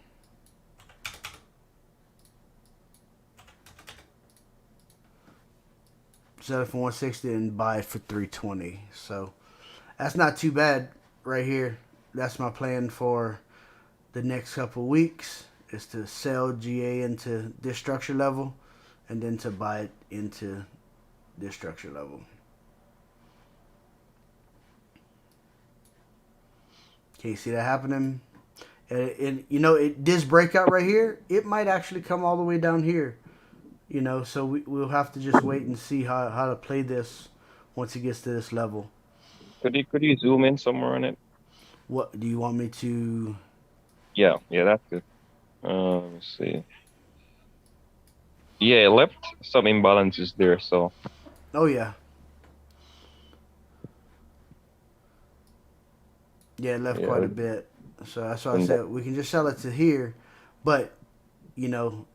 Sell it for 160 and buy it for 320. So that's not too bad right here. That's my plan for the next couple of weeks, is to sell GA into this structure level and then to buy it into this structure level. Can you see that happening? And this breakout right here, it might actually come all the way down here. So we'll have to just wait and see how to play this once it gets to this level. Could you zoom in somewhere on it? What do you want me to? Yeah, that's good. Let's see. Yeah, it left some imbalances there, so. Oh yeah. Yeah, it left quite a bit. So that's why I said we can just sell it to here, but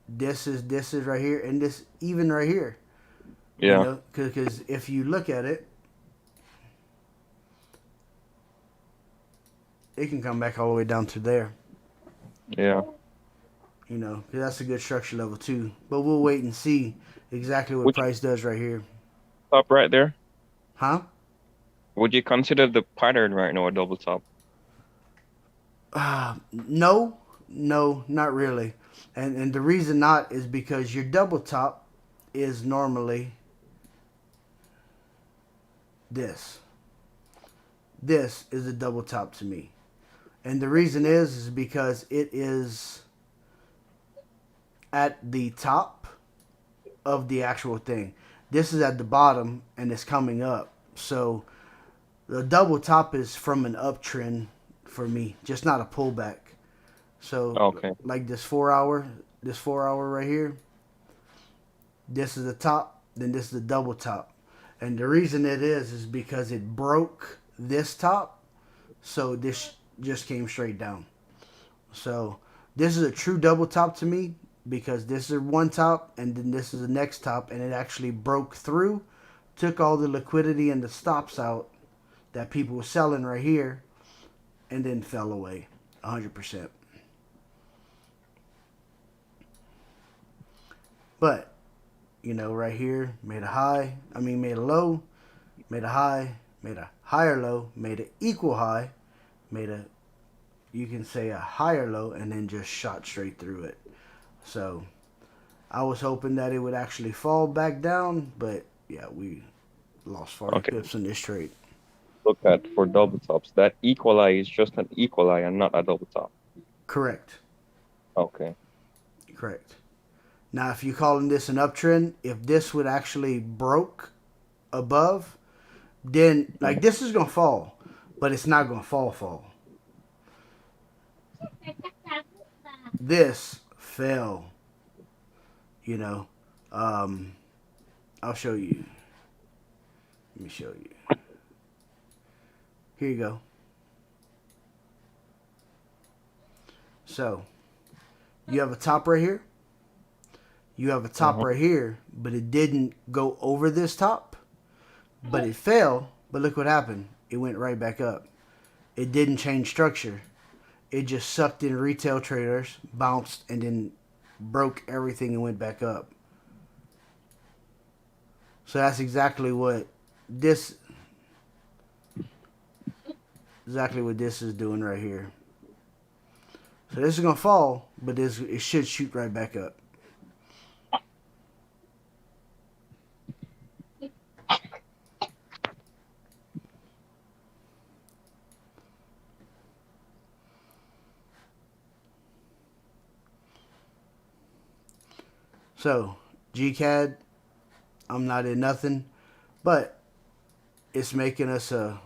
this is right here, and this even right here. Yeah. Because if you look at it, it can come back all the way down to there. Yeah. You know, 'cause that's a good structure level too. But we'll wait and see exactly what Which price does right here. top right there? Huh? Would you consider the pattern right now a double top? No, no, not really. And the reason not is because your double top is normally this. This is a double top to me. And the reason is because it is at the top of the actual thing. This is at the bottom and it's coming up. So the double top is from an uptrend for me, just not a pullback. So Okay. like this 4 hour right here, this is the top, then this is the double top. And the reason it is because it broke this top, so this just came straight down. So this is a true double top to me because this is one top and then this is the next top, and it actually broke through, took all the liquidity and the stops out that people were selling right here, and then fell away 100%. But you know, right here made a low, made a high, made a higher low, made an equal high, made a, you can say a higher low, and then just shot straight through it. So I was hoping that it would actually fall back down, but yeah, we lost 40 Okay. pips in this trade. Look at for double tops. That equal eye is just an equal eye and not a double top. Correct. Okay. Correct. Now, if you're calling this an uptrend, if this would actually broke above, then like this is gonna fall, but it's not gonna fall. This fell. You know, um, I'll show you. Let me show you. Here you go. So you have a top right here. You have a top Uh-huh. right here, but it didn't go over this top, but it fell. But look what happened. It went right back up. It didn't change structure. It just sucked in retail traders, bounced, and then broke everything and went back up. So that's this exactly what this is doing right here. So this is gonna fall, but it should shoot right back up. So GCAD, I'm not in nothing, but it's making us a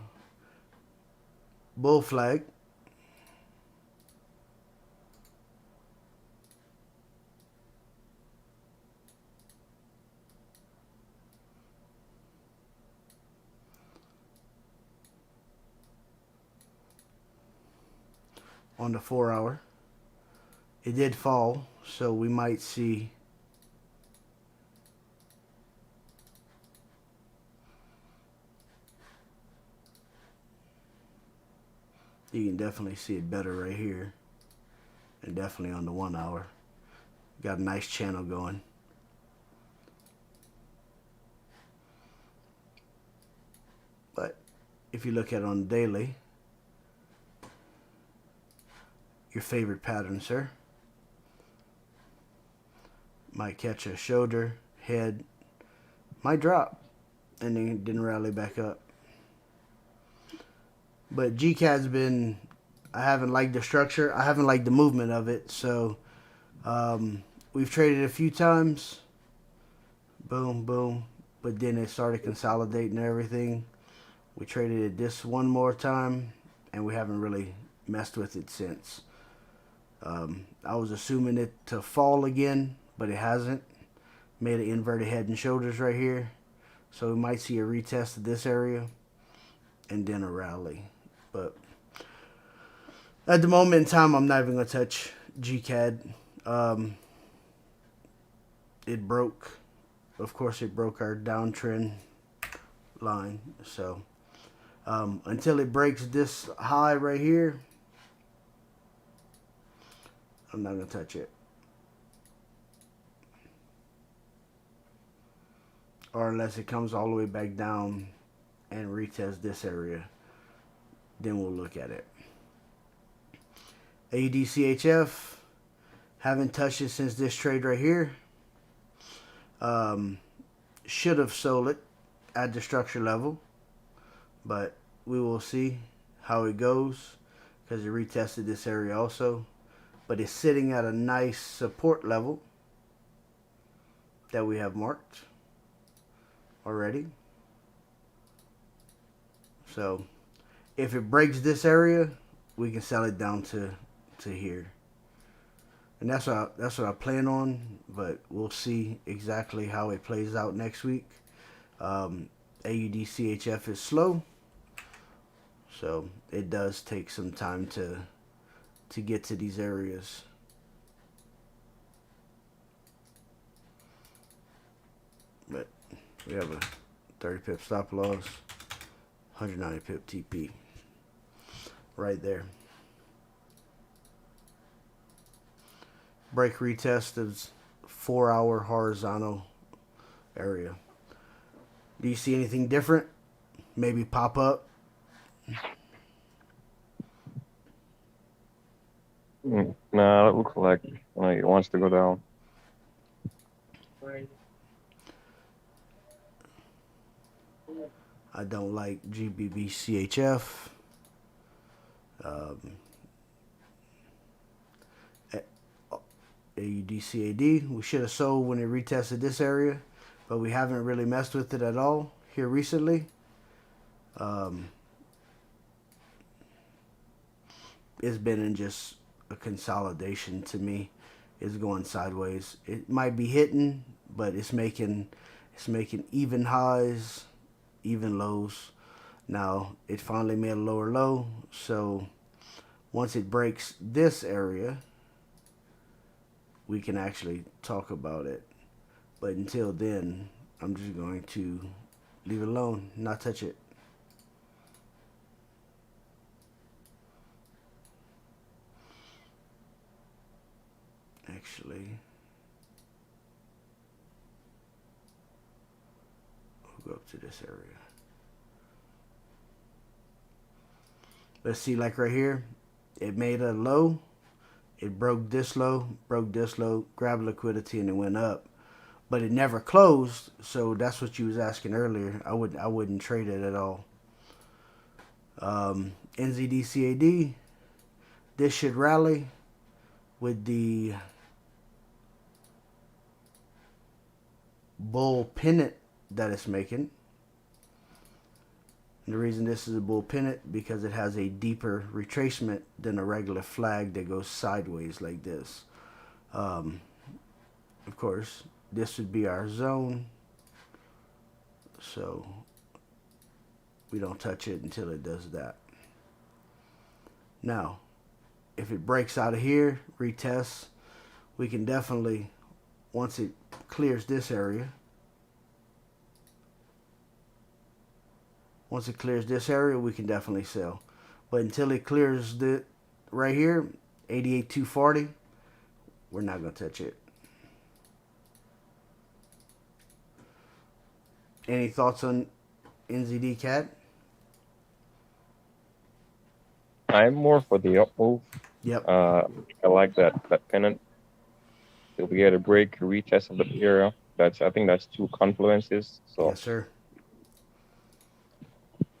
bull flag. On the 4 hour. It did fall, so we might see you can definitely see it better right here, and definitely on the 1 hour. Got a nice channel going. But if you look at it on the daily, your favorite pattern, sir, might catch a shoulder, head, might drop, and then didn't rally back up. But GCAD's been, I haven't liked the structure. I haven't liked the movement of it. So we've traded a few times. Boom, boom. But then it started consolidating everything. We traded it this one more time, and we haven't really messed with it since. I was assuming it to fall again, but it hasn't. Made an inverted head and shoulders right here. So we might see a retest of this area and then a rally. But at the moment in time, I'm not even going to touch GCAD. It broke. Of course, it broke our downtrend line. So until it breaks this high right here, I'm not going to touch it. or unless it comes all the way back down and retest this area, then we'll look at it. AUDCHF, haven't touched it since this trade right here. Should have sold it at the structure level, but we will see how it goes because it retested this area also. But it's sitting at a nice support level that we have marked already. So if it breaks this area, we can sell it down to here. And that's what I plan on, but we'll see exactly how it plays out next week. AUDCHF is slow, so it does take some time to get to these areas. But we have a 30 pip stop loss, 190 pip TP right there. Break retest of 4-hour horizontal area. Do you see anything different? Maybe pop up? Nah, that looks like it wants to go down. I don't like GBBCHF. AUDCAD, we should have sold when it retested this area, but we haven't really messed with it at all here recently. It's been in just a consolidation to me. It's going sideways. It might be hitting, but it's making even highs, even lows. Now it finally made a lower low, so once it breaks this area, we can actually talk about it. But until then, I'm just going to leave it alone, not touch it. Actually, we'll go up to this area. Let's see, like right here, it made a low. It broke this low, grabbed liquidity, and it went up. But it never closed, so that's what you was asking earlier. I wouldn't trade it at all. NZDCAD, this should rally with the bull pennant that it's making. And the reason this is a bull pennant because it has a deeper retracement than a regular flag that goes sideways like this. Of course, this would be our zone, so we don't touch it until it does that. Now, if it breaks out of here, retests, we can definitely, once it clears this area, we can definitely sell. But until it clears the right here, 88,240, we're not going to touch it. Any thoughts on NZD CAD? I'm more for the up move. Yep. I like that pennant. If we get a break, retest of the area. I think that's two confluences. So yes, sir.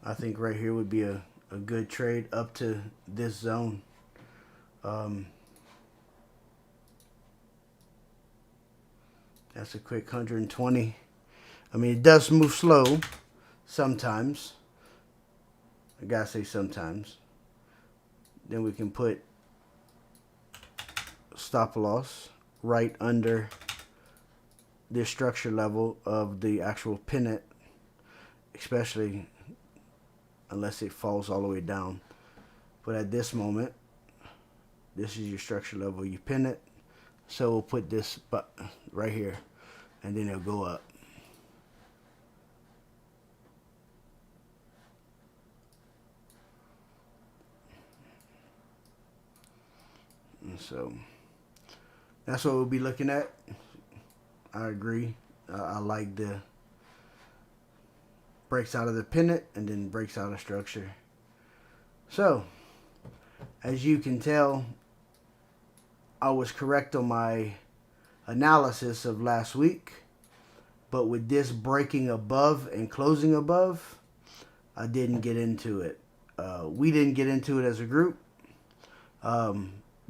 I think right here would be a good trade up to this zone. That's a quick 120. I mean, it does move slow sometimes. I gotta say sometimes. Then we can put stop loss right under the structure level of the actual pennant, especially unless it falls all the way down. But at this moment, this is your structure level. You pin it, so we'll put this right here, and then it'll go up. And so that's what we'll be looking at. I agree. I like the breaks out of the pennant, and then breaks out of structure. So, as you can tell, I was correct on my analysis of last week, but with this breaking above and closing above, I didn't get into it. We didn't get into it as a group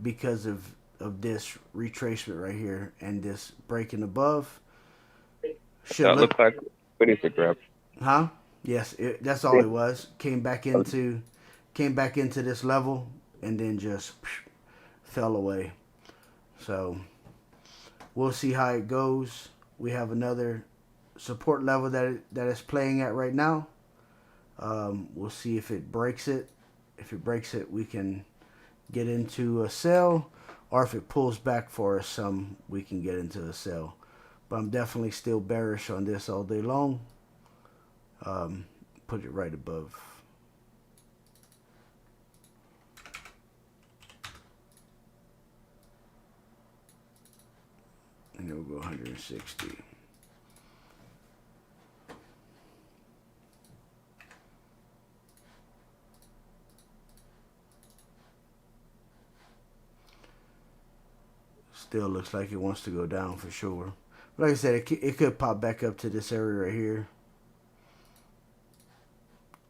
because of this retracement right here and this breaking above. Should That look, looked like what is it, grab? huh? Yes, that's all it was. Came back into this level and then just fell away. So we'll see how it goes. We have another support level that is playing at right now. We'll see if it breaks it. If it breaks it, we can get into a sell, or if it pulls back for us some, we can get into a sell. But I'm definitely still bearish on this all day long. Put it right above. And then we'll go 160. Still looks like it wants to go down for sure. But like I said, it could pop back up to this area right here.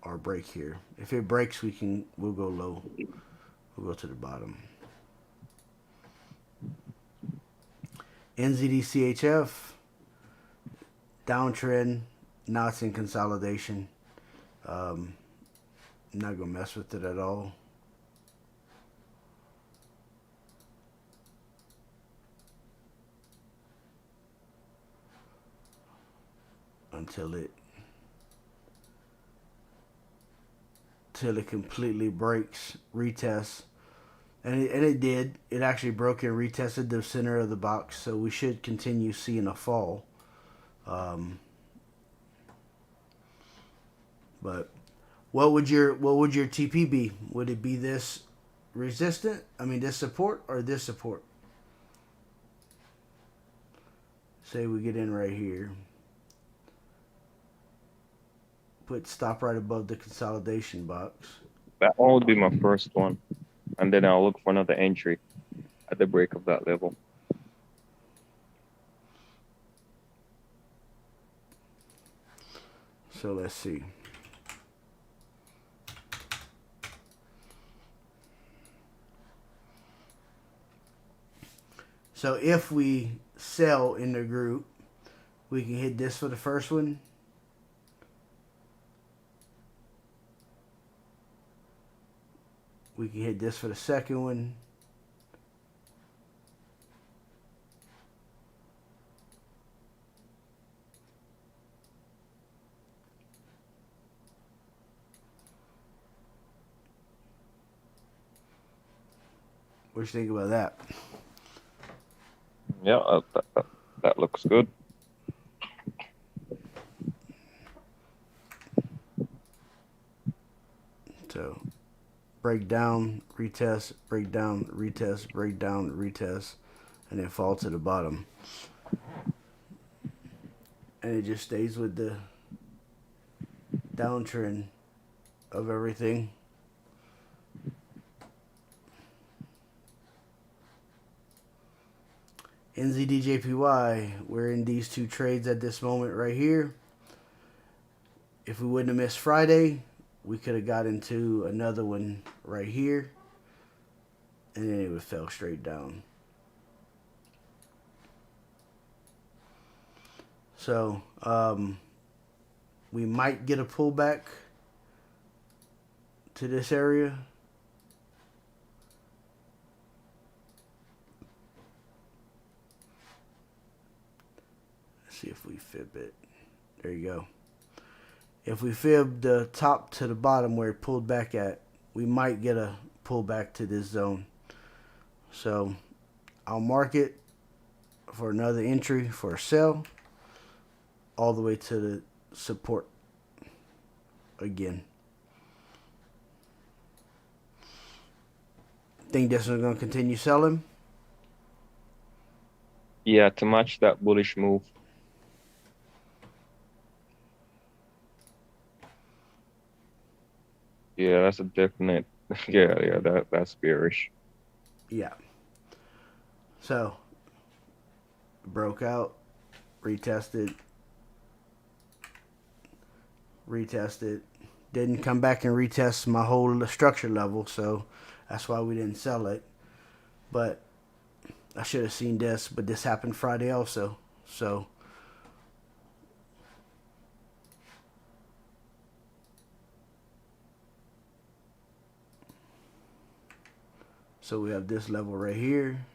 Or break here. If it breaks, we'll go low. We'll go to the bottom. NZDCHF, downtrend, now it's in consolidation. I'm not going to mess with it at all. Until it completely breaks, retests. And it did. It actually broke and retested the center of the box, so we should continue seeing a fall. But what would your TP be? Would it be this resistant? I mean, this support or this support? Say we get in right here. Put stop right above the consolidation box. That one would be my first one, and then I'll look for another entry at the break of that level. So let's see. So if we sell in the group, we can hit this for the first one. We can hit this for the second one. What do you think about that? Yeah, that looks good. So break down, retest, break down, retest, break down, retest, and then fall to the bottom. And it just stays with the downtrend of everything. NZDJPY, we're in these two trades at this moment right here. If we wouldn't have missed Friday, we could have got into another one right here, and then it would fell straight down. So we might get a pullback to this area. Let's see if we fib it. There you go. If we fib the top to the bottom where it pulled back at, we might get a pullback to this zone. So I'll mark it for another entry for a sell all the way to the support again. Think this is going to continue selling? Yeah, to match that bullish move. Yeah, that's a definite. Yeah, that's bearish. Yeah. So broke out, retested, retested. Didn't come back and retest my whole structure level, so that's why we didn't sell it. But I should have seen this, but this happened Friday also. So we have this level right here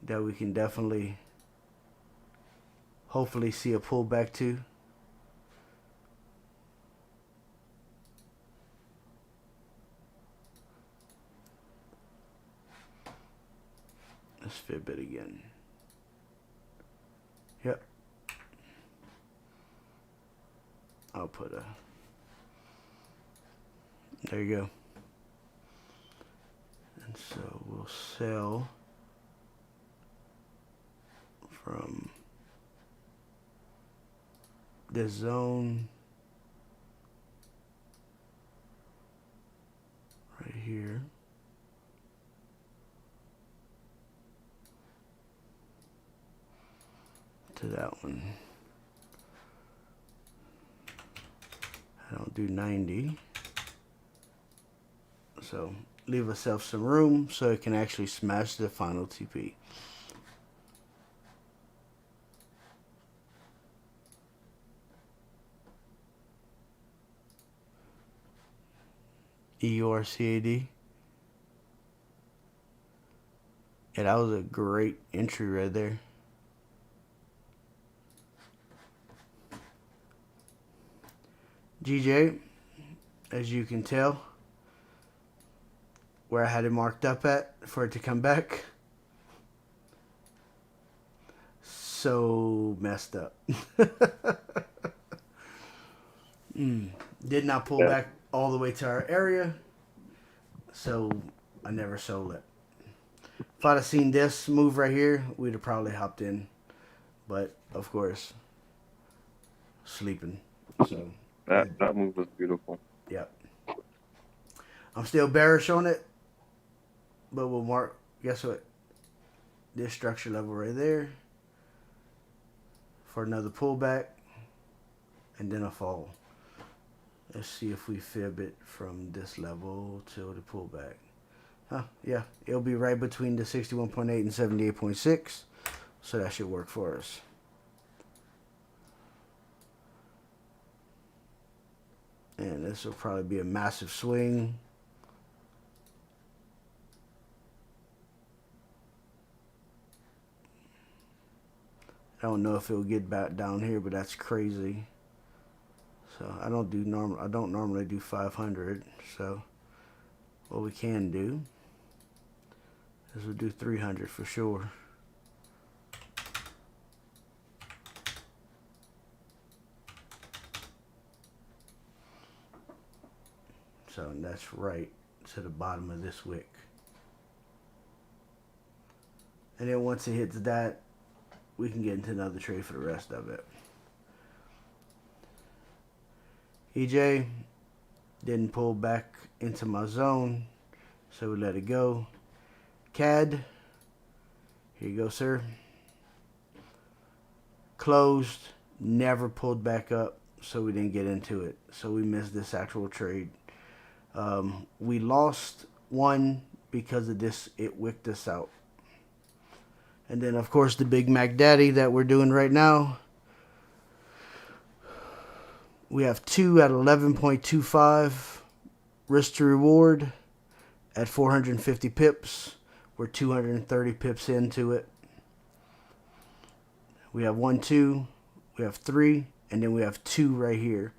that we can definitely, hopefully, see a pullback to. Let's fib it again. Yep. I'll put a, there you go. And so we'll sell from this zone right here to that one. I don't do 90. So leave ourselves some room so it can actually smash the final TP. EURCAD. Yeah, that was a great entry right there. GJ, as you can tell, where I had it marked up at for it to come back. So messed up. Did not pull Yeah, back all the way to our area, so I never sold it. If I'd have seen this move right here, we'd have probably hopped in. But, of course, sleeping. So, that move was beautiful. yep. I'm still bearish on it, but we'll mark, guess what? This structure level right there for another pullback and then a fall. Let's see if we fib it from this level till the pullback. Huh, yeah, it'll be right between the 61.8 and 78.6, so that should work for us. And this will probably be a massive swing. I don't know if it'll get back down here, but that's crazy. So I don't normally do 500. So what we can do is we'll do 300 for sure. So that's right to the bottom of this wick. And then once it hits that, we can get into another trade for the rest of it. EJ didn't pull back into my zone, so we let it go. CAD, here you go, sir. Closed, never pulled back up, so we didn't get into it. So we missed this actual trade. We lost one because of this. It wicked us out. And then, of course, the Big Mac Daddy that we're doing right now. We have 2 at 11.25 risk to reward at 450 pips. We're 230 pips into it. We have 1, 2, we have 3, and then we have 2 right here.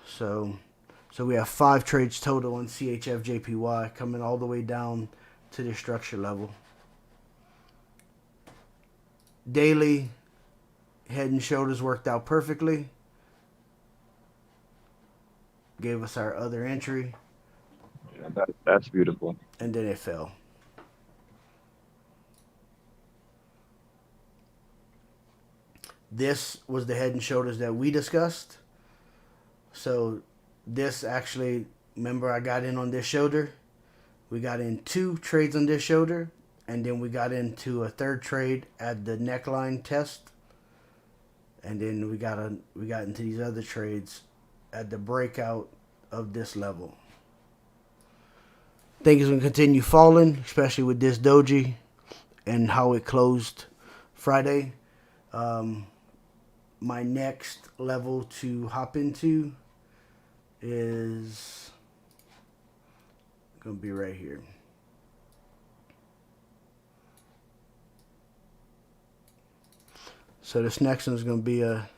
So we have 5 trades total on CHF JPY coming all the way down to the structure level. Daily head and shoulders worked out perfectly. Gave us our other entry. Yeah, that's beautiful. And then it fell. This was the head and shoulders that we discussed. So this actually, remember I got in on this shoulder. We got in 2 trades on this shoulder, and then we got into a 3rd trade at the neckline test, and then we got into these other trades at the breakout of this level. I think it's gonna continue falling, especially with this doji and how it closed Friday. My next level to hop into is gonna be right here. So this next one is gonna be a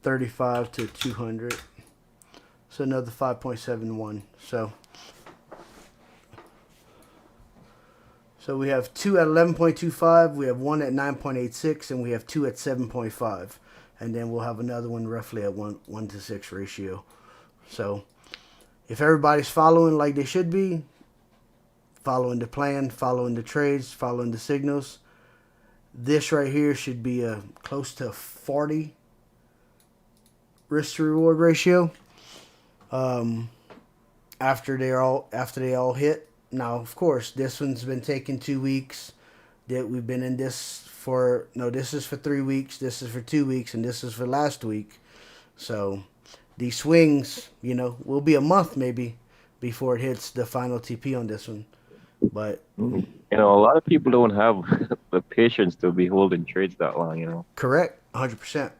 35 to 200. So another 5.71. So we have 2 at 11.25, we have 1 at 9.86, and we have 2 at 7.5. And then we'll have another one roughly at 1 to 6 ratio. So if everybody's following like they should be, following the plan, following the trades, following the signals, this right here should be a close to 40 risk to reward ratio. After they all hit. Now, of course, this one's been taking 2 weeks. That we've been in this for this is for 3 weeks, this is for 2 weeks, and this is for last week. So these swings, will be a month maybe before it hits the final TP on this one. But a lot of people don't have the patience to be holding trades that long. Correct, 100%.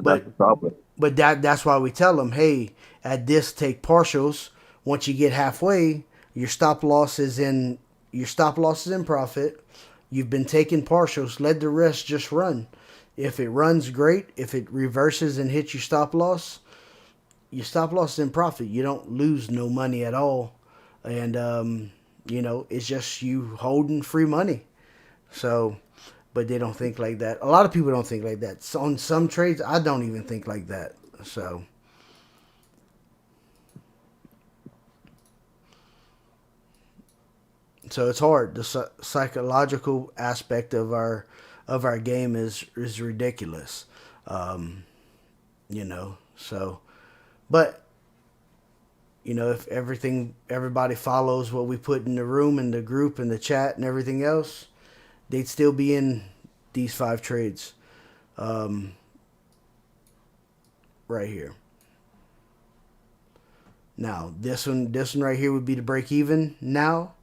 That's the problem. But that's why we tell them, hey, at this take partials. Once you get halfway, your stop loss is in profit. You've been taking partials. Let the rest just run. If it runs, great. If it reverses and hits your stop loss is in profit. You don't lose no money at all. And it's just you holding free money. So, but they don't think like that. A lot of people don't think like that. So on some trades, I don't even think like that. So it's hard. The psychological aspect of our game is ridiculous. So, but if everybody follows what we put in the room and the group and the chat and everything else, they'd still be in these 5 trades. Right here. Now, this one right here would be the break even now.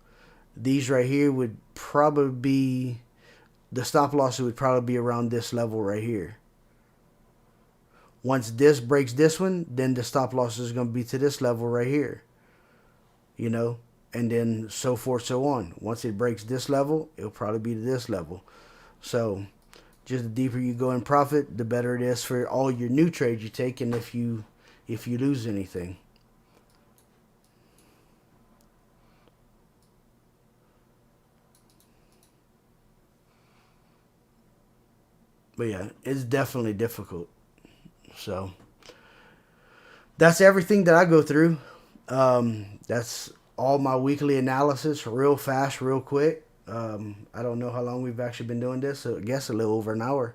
These right here would probably be, the stop loss would probably be around this level right here. Once this breaks this one, then the stop loss is going to be to this level right here. And then so forth, so on. Once it breaks this level, it'll probably be to this level. So just the deeper you go in profit, the better it is for all your new trades you take, and if you lose anything. But yeah, it's definitely difficult. So that's everything that I go through. That's all my weekly analysis, real fast, real quick. I don't know how long we've actually been doing this. So I guess a little over an hour.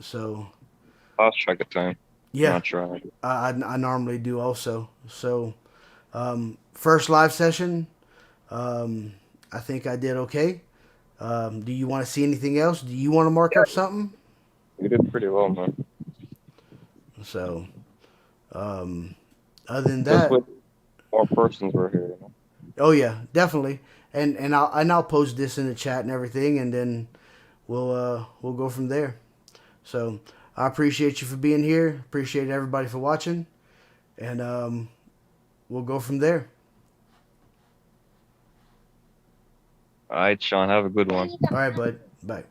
So Lost track of time. Yeah, Not sure. I normally do also. So first live session, I think I did okay. Do you want to see anything else? Do you want to mark up something? You did pretty well, man. So, other than Just that, with more persons were here. oh yeah, definitely. And I'll post this in the chat and everything, and then we'll go from there. So I appreciate you for being here. Appreciate everybody for watching, and we'll go from there. All right, Shawn, have a good one. All right, bud. Bye.